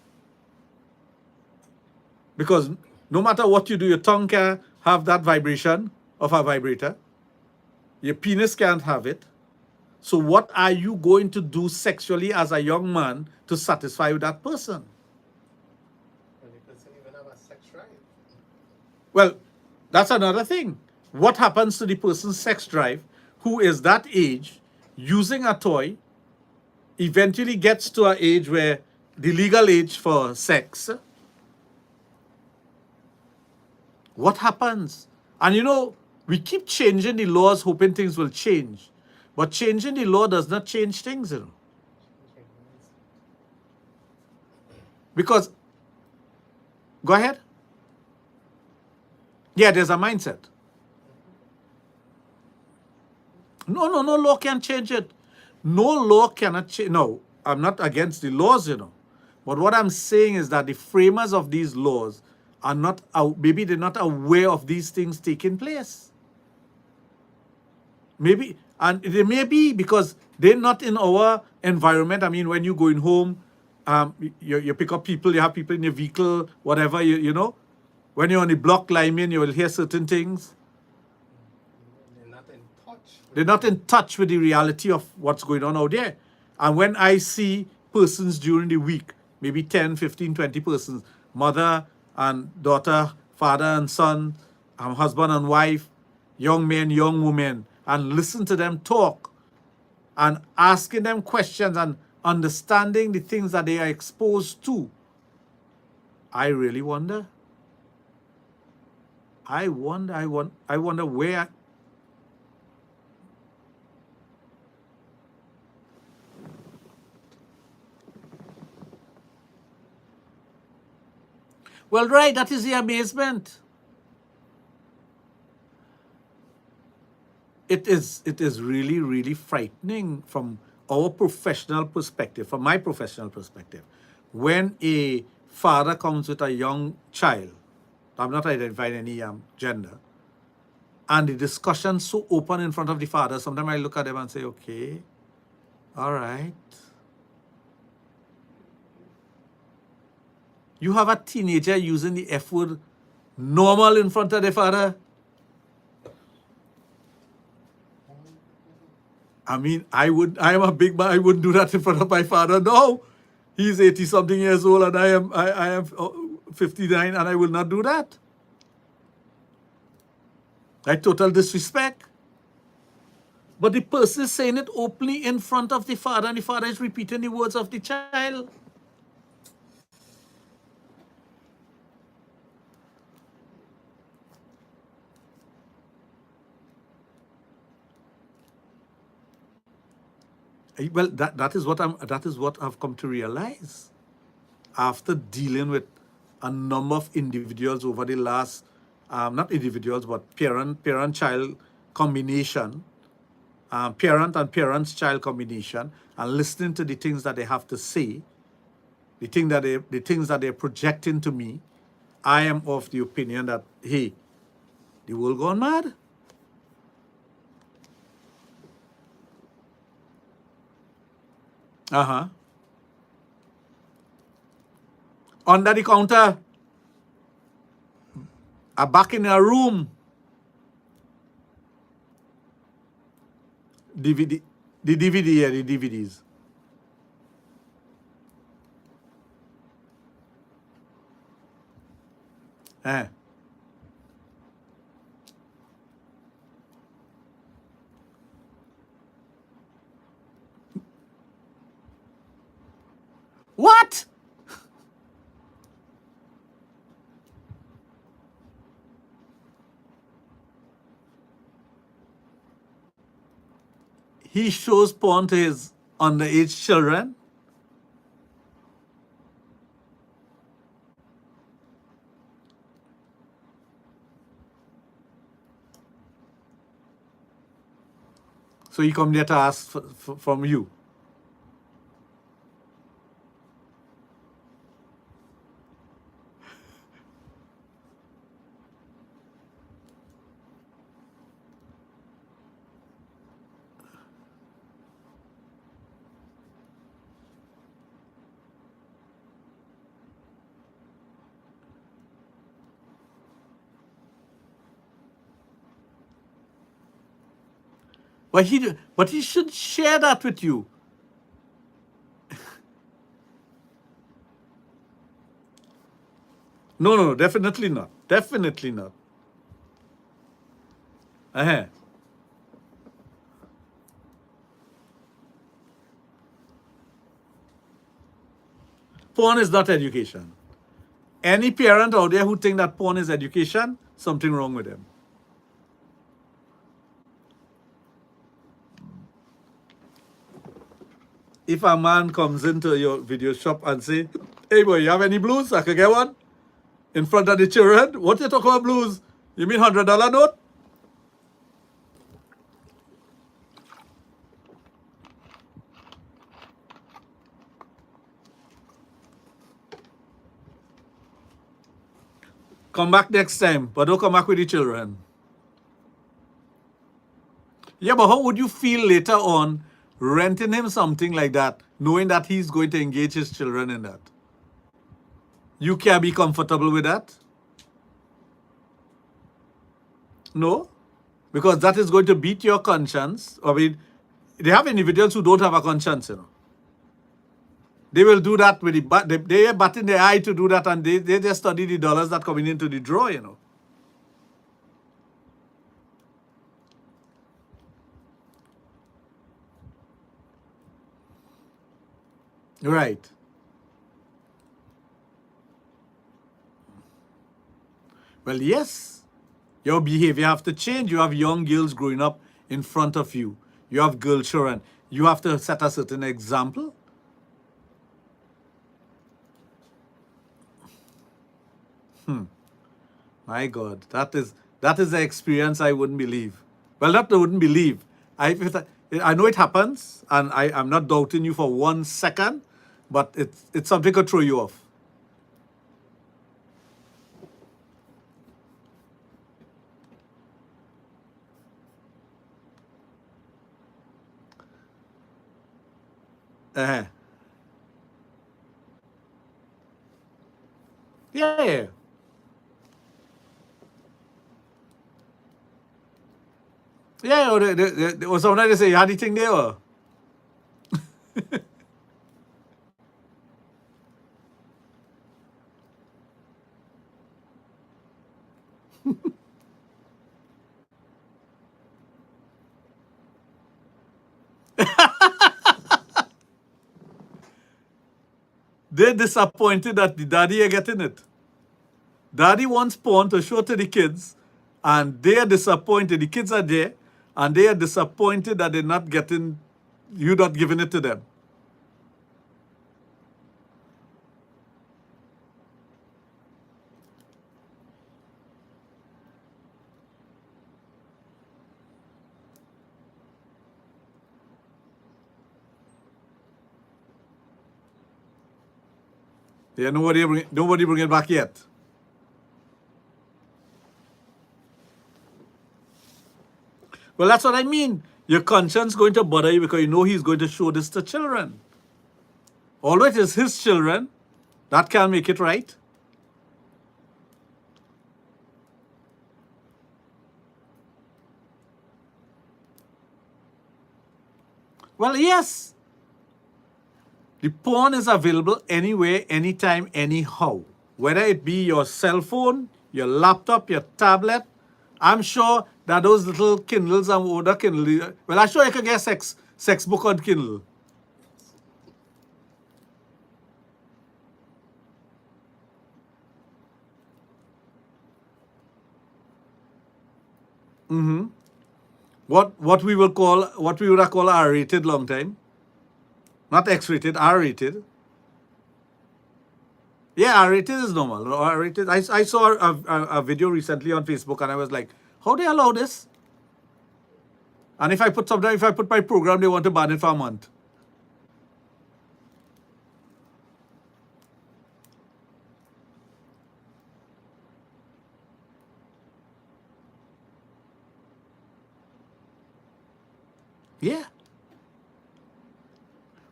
Because no matter what you do, your tongue can have that vibration of a vibrator. Your penis can't have it. So what are you going to do sexually as a young man to satisfy that person? And the person even have a sex drive. Well, that's another thing. What happens to the person's sex drive who is that age, using a toy, eventually gets to an age where the legal age for sex? What happens? And you know, we keep changing the laws hoping things will change. But changing the law does not change things, you know. Because, go ahead. Yeah, there's a mindset. No law can change it. No law cannot change. No, I'm not against the laws, you know. But what I'm saying is that the framers of these laws are not, maybe they're not aware of these things taking place. Maybe, and they may be because they're not in our environment. I mean, when you're going home, you pick up people, you have people in your vehicle, whatever, you know. When you're on the block climbing, you will hear certain things. They're not in touch. They're not in touch with the reality of what's going on out there. And when I see persons during the week, maybe 10, 15, 20 persons, mother and daughter, father and son, husband and wife, young men, young women, and listen to them talk and asking them questions and understanding the things that they are exposed to, I really wonder. I wonder where. Well, right, that is the amazement. It is really, really frightening from our professional perspective, from my professional perspective. When a father comes with a young child, I'm not identifying any gender, and the discussion's so open in front of the father, sometimes I look at them and say, okay, all right. You have a teenager using the F word normal in front of the father. I mean, I am a big man. I wouldn't do that in front of my father. No, he's 80 something years old and I am 59 and I will not do that. Like total disrespect. But the person is saying it openly in front of the father and the father is repeating the words of the child. Well, that is what I've come to realize after dealing with a number of individuals over the last, not individuals, but parent-child combination, parent and parents-child combination, and listening to the things that they have to say, the things that they're projecting to me. I am of the opinion that, hey, the world gone mad. Under the counter, back in a room, DVD, the DVD, yeah, the DVDs. Eh. What? He shows porn to his underage children? So he come there to ask from you. But he should share that with you. No, definitely not. Definitely not. Uh-huh. Porn is not education. Any parent out there who think that porn is education, something wrong with them. If a man comes into your video shop and say, hey boy, you have any blues? I can get one. In front of the children, what you talk about blues? You mean $100 note? Come back next time, but don't come back with the children. Yeah, but how would you feel later on renting him something like that, knowing that he's going to engage his children in that? You can't be comfortable with that? No? Because that is going to beat your conscience. I mean, they have individuals who don't have a conscience, you know. They will do that with they are batting their eye to do that, and they just study the dollars that coming into the drawer, you know. Right. Well, yes. Your behavior have to change. You have young girls growing up in front of you. You have girl children. You have to set a certain example. My God, that is the experience I wouldn't believe. Well, not I wouldn't believe. I know it happens, and I'm not doubting you for 1 second, but it's something could throw you off. Uh-huh. Yeah, yeah. Yeah, or sometimes they say, you had the thing there. Or? They're disappointed that the daddy are getting it. Daddy wants porn to show to the kids, and they are disappointed. The kids are there, and they are disappointed that they're not getting, you not giving it to them. Yeah, nobody bring it back yet. Well, that's what I mean. Your conscience going to bother you because you know he's going to show this to children. Although it is his children, that can't make it right. Well, yes. The porn is available anywhere, anytime, anyhow. Whether it be your cell phone, your laptop, your tablet. I'm sure that those little Kindles and older Kindle. Well, I'm sure you can get sex book on Kindle. What we would call R-rated long time. Not X-rated, R-rated. Yeah, R-rated is normal. R-rated. I saw a video recently on Facebook, and I was like, how they allow this? And if I put my program, they want to ban it for a month. Yeah.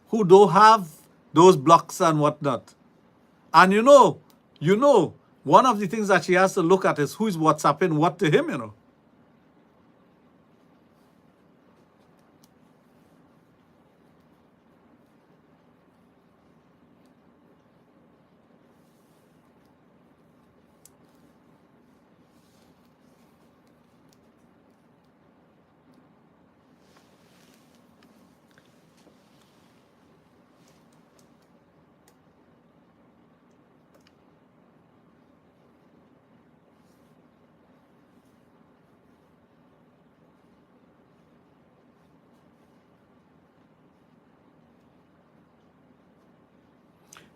Who don't have those blocks and whatnot. And you know, one of the things that she has to look at is who is WhatsApping what to him, you know.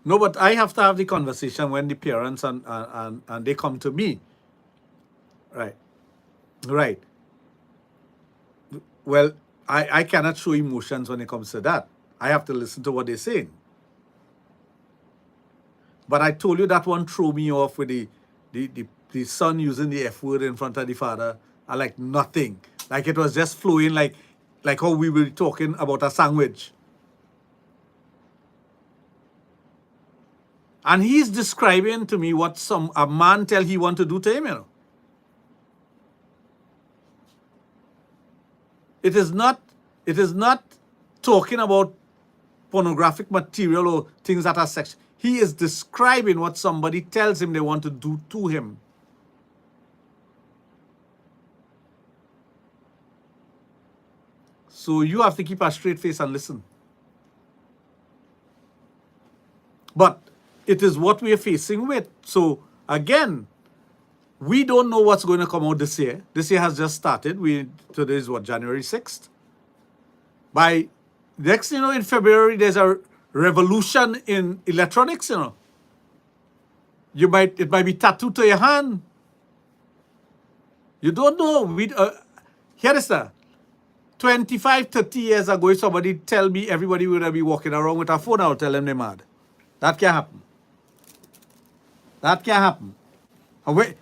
No, but I have to have the conversation when the parents and they come to me. Right. Right. Well, I cannot show emotions when it comes to that. I have to listen to what they're saying. But I told you that one threw me off with the son using the F word in front of the father. I like nothing. Like it was just flowing like how we were talking about a sandwich. And he's describing to me what a man tell he want to do to him, you know. It is not talking about pornographic material or things that are sexual. He is describing what somebody tells him they want to do to him. So you have to keep a straight face and listen. But it is what we are facing with. So again, we don't know what's going to come out this year. This year has just started. Today is what, January 6th? By next, you know, in February, there's a revolution in electronics, you know. it might be tattooed to your hand. You don't know. Here is the 25, 30 years ago, if somebody tell me everybody would be walking around with a phone, I'll tell them they're mad. That can't happen. That can't happen.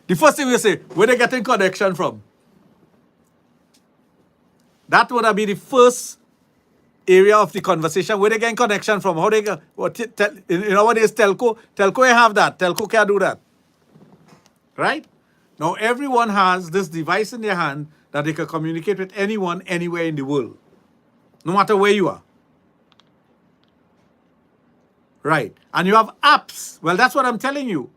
The first thing we say, where they getting connection from? That would have been the first area of the conversation. Where they getting connection from? How they get, in our days, telco you have that. Telco can't do that. Right? Now everyone has this device in their hand that they can communicate with anyone, anywhere in the world. No matter where you are. Right. And you have apps. Well, that's what I'm telling you.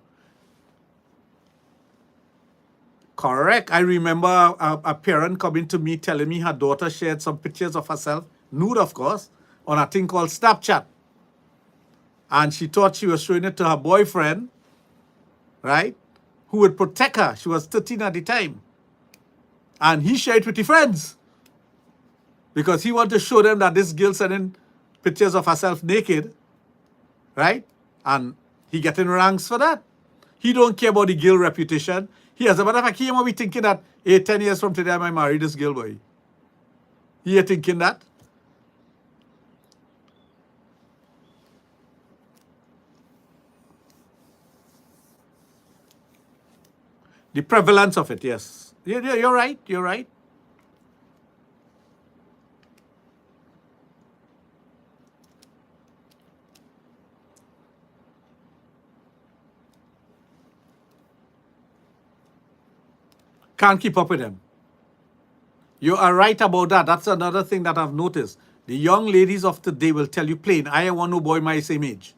Correct. I remember a parent coming to me telling me her daughter shared some pictures of herself, nude of course, on a thing called Snapchat. And she thought she was showing it to her boyfriend, right, who would protect her. She was 13 at the time. And he shared it with his friends because he wanted to show them that this girl sending pictures of herself naked, right? And he getting ranks for that. He don't care about the girl reputation. He, as a matter of fact, he might be thinking that 10 years from today I might marry this girl boy. He thinking that. The prevalence of it, yes. Yeah, you're right. You're right. Can't keep up with them. You are right about that. That's another thing that I've noticed. The young ladies of today will tell you plain, I want no boy my same age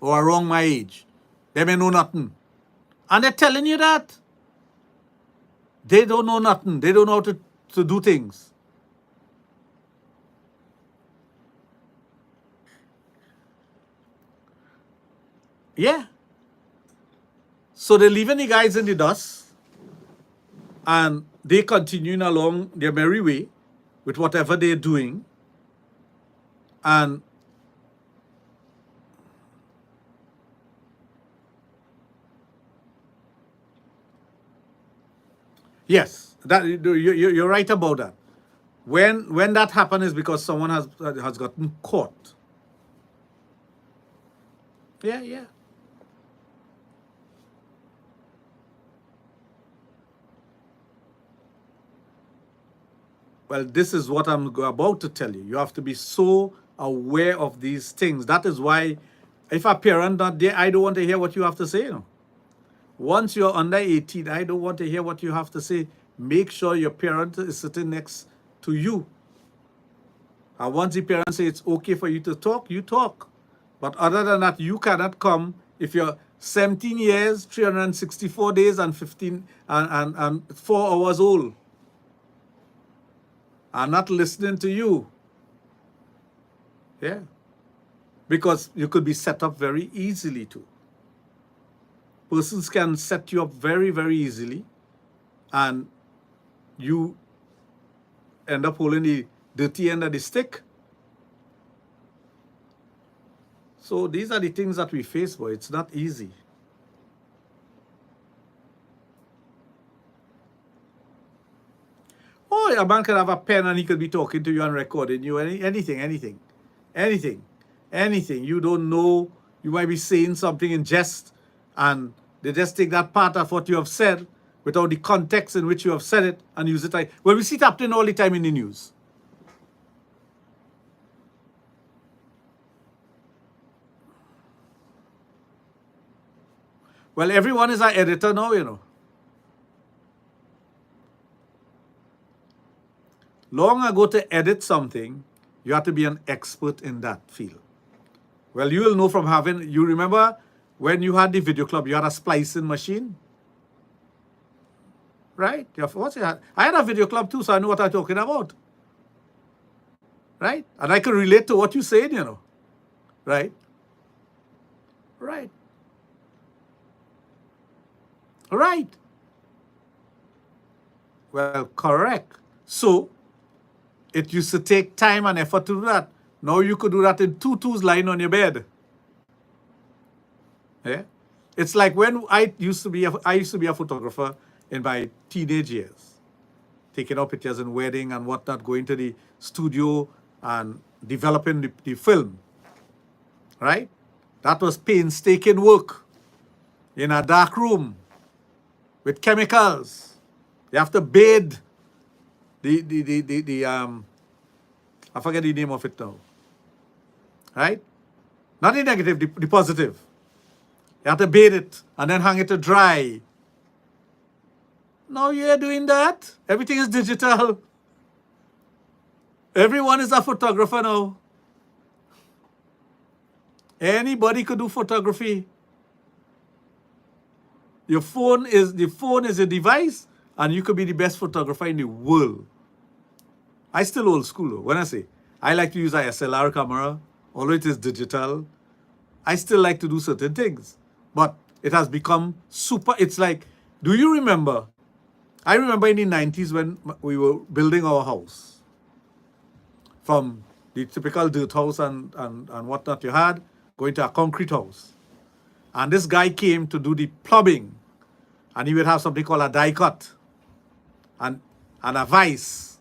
or around my age. They may know nothing. And they're telling you that. They don't know nothing. They don't know how to do things. Yeah. So they're leaving the guys in the dust and they continuing along their merry way with whatever they're doing. And yes, that you're right about that. When that happens is because someone has gotten caught. Yeah. Well, this is what I'm about to tell you. You have to be so aware of these things. That is why if a parent not there, I don't want to hear what you have to say. You know? Once you're under 18, I don't want to hear what you have to say. Make sure your parent is sitting next to you. And once the parent says it's okay for you to talk, you talk. But other than that, you cannot come if you're 17 years, 364 days, and 4 hours old. I'm not listening to you. Yeah. Because you could be set up very easily too. Persons can set you up very, very easily. And you end up holding the dirty end of the stick. So these are the things that we face, boy. It's not easy. Oh, a man could have a pen and he could be talking to you and recording you. Anything. You don't know. You might be saying something in jest and they just take that part of what you have said without the context in which you have said it and use it like, well, we see it happening all the time in the news. Well, everyone is an editor now, you know. Long ago, to edit something, you have to be an expert in that field. Well, you will know from having, you remember when you had the video club, you had a splicing machine? Right? Of course you had. I had a video club too, so I know what I'm talking about. Right? And I can relate to what you're saying, you know. Right? Right. Right. Well, correct. So, it used to take time and effort to do that. Now you could do that in 2 twos lying on your bed. Yeah? It's like when I used to be a photographer in my teenage years, taking up pictures in wedding and whatnot, going to the studio and developing the film, right? That was painstaking work in a dark room with chemicals. You have to bathe the I forget the name of it now, right? Not the negative, the positive. You have to bathe it and then hang it to dry. Now you're doing that. Everything is digital. Everyone is a photographer now. Anybody could do photography. The phone is a device, and you could be the best photographer in the world. I still old school though. When I say I like to use a SLR camera, although it is digital, I still like to do certain things. But it has become super. It's like, do you remember? I remember in the 90s when we were building our house. From the typical dirt house and whatnot you had, going to a concrete house. And this guy came to do the plumbing. And he would have something called a die cut and a vise.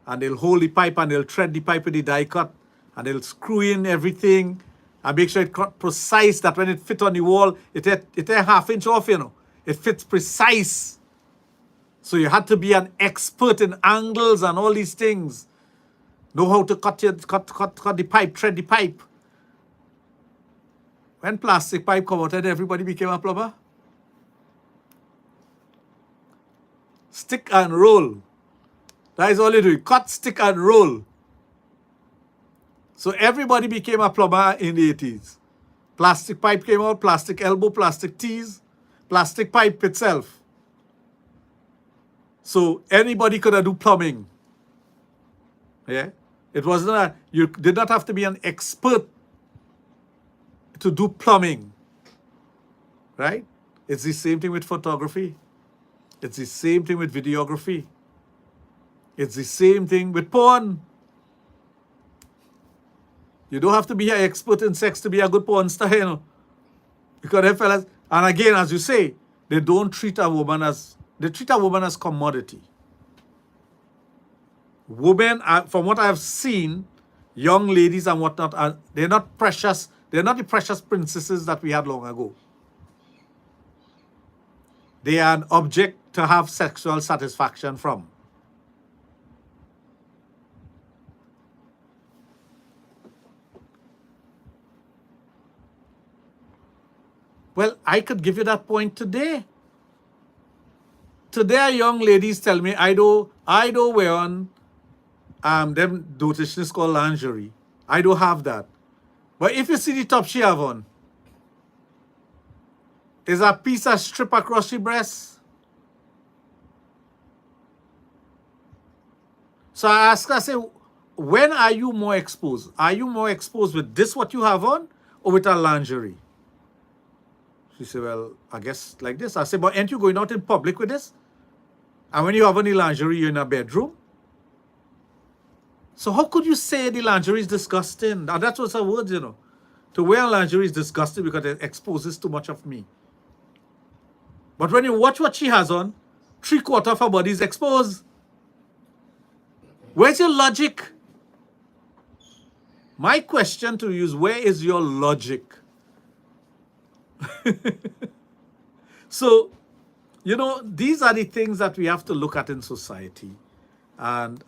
And they'll hold the pipe and they'll thread the pipe with the die cut. And they'll screw in everything and make sure it cut precise, that when it fit on the wall, it a half-inch off, you know. It fits precise. So you had to be an expert in angles and all these things. Know how to cut the pipe, thread the pipe. When plastic pipe come out, and everybody became a plumber. Stick and roll. That is all you do. Cut, stick, and roll. So everybody became a plumber in the 80s. Plastic pipe came out, plastic elbow, plastic tees, plastic pipe itself. So anybody could do plumbing. Yeah? It wasn't you did not have to be an expert to do plumbing. Right? It's the same thing with photography. It's the same thing with videography. It's the same thing with porn. You don't have to be an expert in sex to be a good porn star, you know. Because they fellas, and again, as you say, they treat a woman as commodity. Women, from what I've seen, young ladies and whatnot, they're not precious. They're not the precious princesses that we had long ago. They are an object to have sexual satisfaction from. Well, I could give you that point today. Today, young ladies tell me, I don't wear on them dotishness called lingerie. I don't have that. But if you see the top she have on, is a piece of strip across your breast. So I ask her, I say, when are you more exposed? Are you more exposed with this, what you have on, or with a lingerie? She said, well, I guess like this. I said, but aren't you going out in public with this? And when you have any lingerie, you're in a bedroom? So how could you say the lingerie is disgusting? And that's what's her words, you know. To wear lingerie is disgusting because it exposes too much of me. But when you watch what she has on, 3/4 of her body is exposed. Where's your logic? My question to you is, where is your logic? So, you know, these are the things that we have to look at in society. And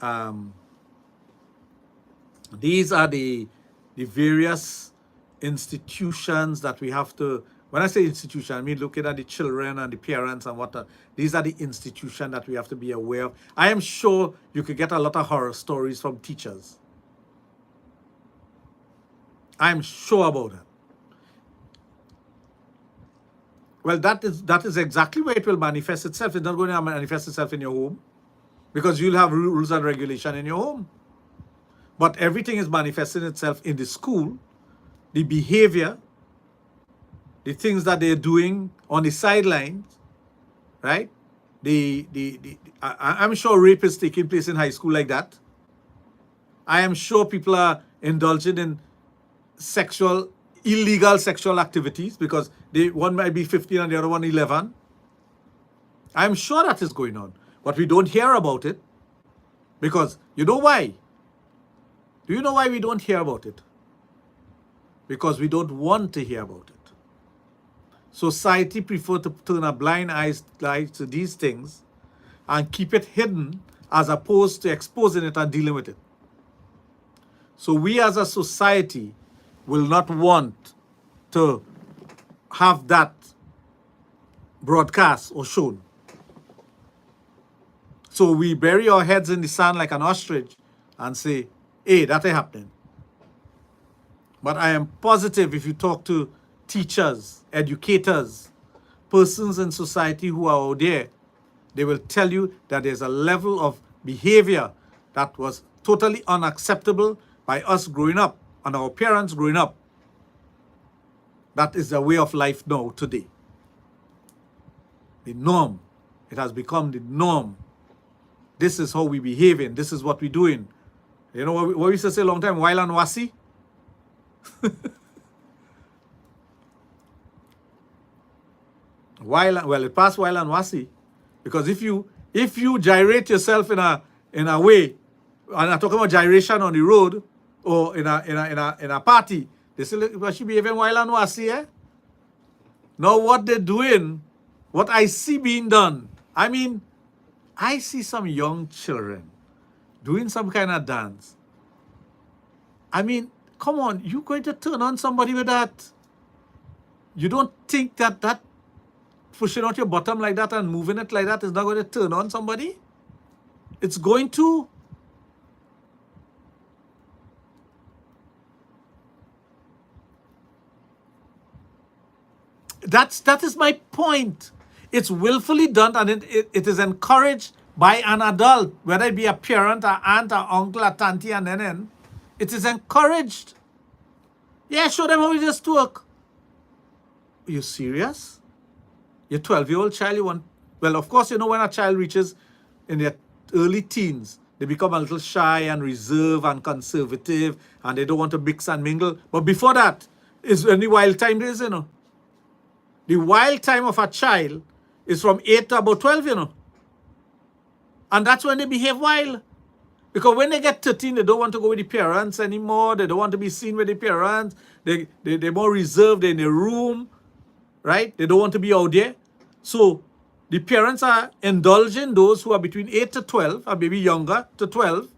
these are the various institutions that we have to, when I say institution, I mean looking at the children and the parents and whatnot. These are the institutions that we have to be aware of. I am sure you could get a lot of horror stories from teachers. I'm sure about that. Well, that is exactly where it will manifest itself. It's not going to manifest itself in your home because you'll have rules and regulation in your home. But everything is manifesting itself in the school, the behavior, the things that they're doing on the sidelines, right? I'm sure rape is taking place in high school like that. I am sure people are indulging in sexual illegal sexual activities because one might be 15 and the other one 11. I'm sure that is going on, but we don't hear about it because you know why? Do you know why we don't hear about it? Because we don't want to hear about it. Society prefer to turn a blind eye to these things and keep it hidden as opposed to exposing it and dealing with it. So we as a society will not want to have that broadcast or shown. So we bury our heads in the sand like an ostrich and say, hey, that ain't happening. But I am positive if you talk to teachers, educators, persons in society who are out there, they will tell you that there's a level of behavior that was totally unacceptable by us growing up and our parents growing up. That is the way of life now today. The norm. It has become the norm. This is how we behaving. This is what we're doing. You know what we used to say a long time, while and wasi? Well, it passed while and wasi. Because if you gyrate yourself in a way, and I'm talking about gyration on the road or in a party, they say, look, she behaving while and wasi, eh? Now what they're doing, what I see being done, I mean, I see some young children doing some kind of dance. I mean, come on, you're going to turn on somebody with that. You don't think that pushing out your bottom like that and moving it like that is not going to turn on somebody? It's going to. That is my point. It's willfully done and it is encouraged by an adult, whether it be a parent, a aunt, a uncle, a tanty, and then it is encouraged. Yeah, show them how we just work. Are you serious? Your 12-year-old child, you want... Well, of course, you know when a child reaches in their early teens, they become a little shy and reserved and conservative, and they don't want to mix and mingle. But before that is when the wild time is, you know. The wild time of a child is from 8 to about 12, you know. And that's when they behave wild. Because when they get 13, they don't want to go with the parents anymore. They don't want to be seen with the parents. They're more reserved. They're in a room, right? They don't want to be out there. So the parents are indulging those who are between 8 to 12, or maybe younger to 12.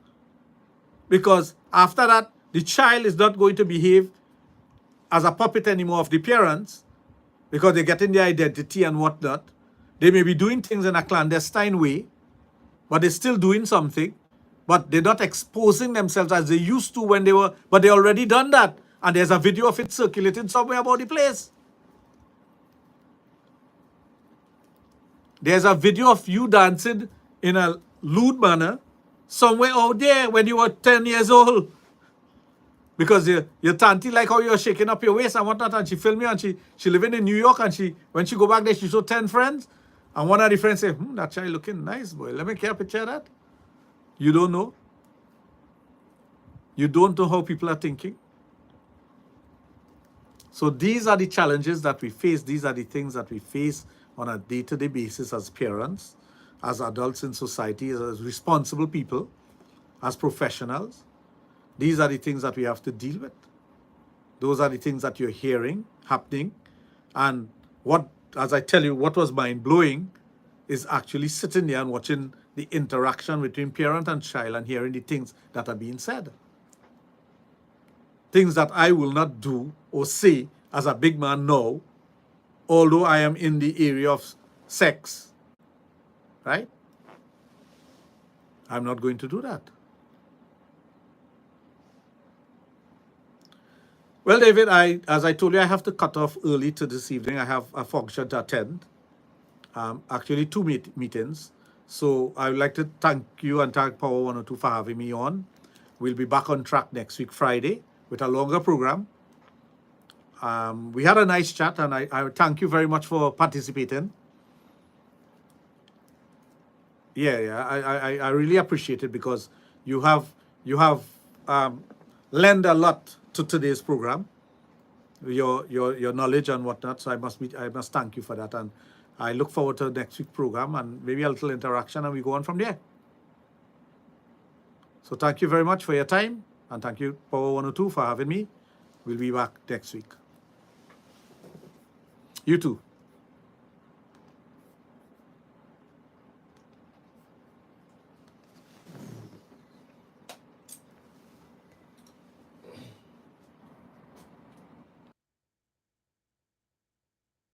Because after that, the child is not going to behave as a puppet anymore of the parents, because they're getting their identity and whatnot. They may be doing things in a clandestine way, but they're still doing something, but they're not exposing themselves as they used to when they were, but they already done that. And there's a video of it circulating somewhere about the place. There's a video of you dancing in a lewd manner somewhere out there when you were 10 years old. Because your tanty like how you're shaking up your waist and whatnot, and she filmed me, and she living in New York, and when she go back there, she saw 10 friends, and one of the friends say, that child looking nice, boy. Let me get a picture of that. You don't know. You don't know how people are thinking. So these are the challenges that we face. These are the things that we face on a day-to-day basis as parents, as adults in society, as responsible people, as professionals. These are the things that we have to deal with. Those are the things that you're hearing happening. And what, as I tell you, what was mind-blowing is actually sitting there and watching the interaction between parent and child and hearing the things that are being said. Things that I will not do or say as a big man now, although I am in the area of sex, right? I'm not going to do that. Well, David, as I told you, I have to cut off early to this evening. I have a function to attend, actually 2 meetings. So I would like to thank you and thank Power 102 for having me on. We'll be back on track next week, Friday, with a longer program. We had a nice chat, and I thank you very much for participating. Yeah, I really appreciate it, because you have lent a lot to today's program. your knowledge and whatnot. So I must thank you for that, and I look forward to the next week's program and maybe a little interaction, and we go on from there. So thank you very much for your time, and thank you Power 102 for having me. We'll be back next week. You too.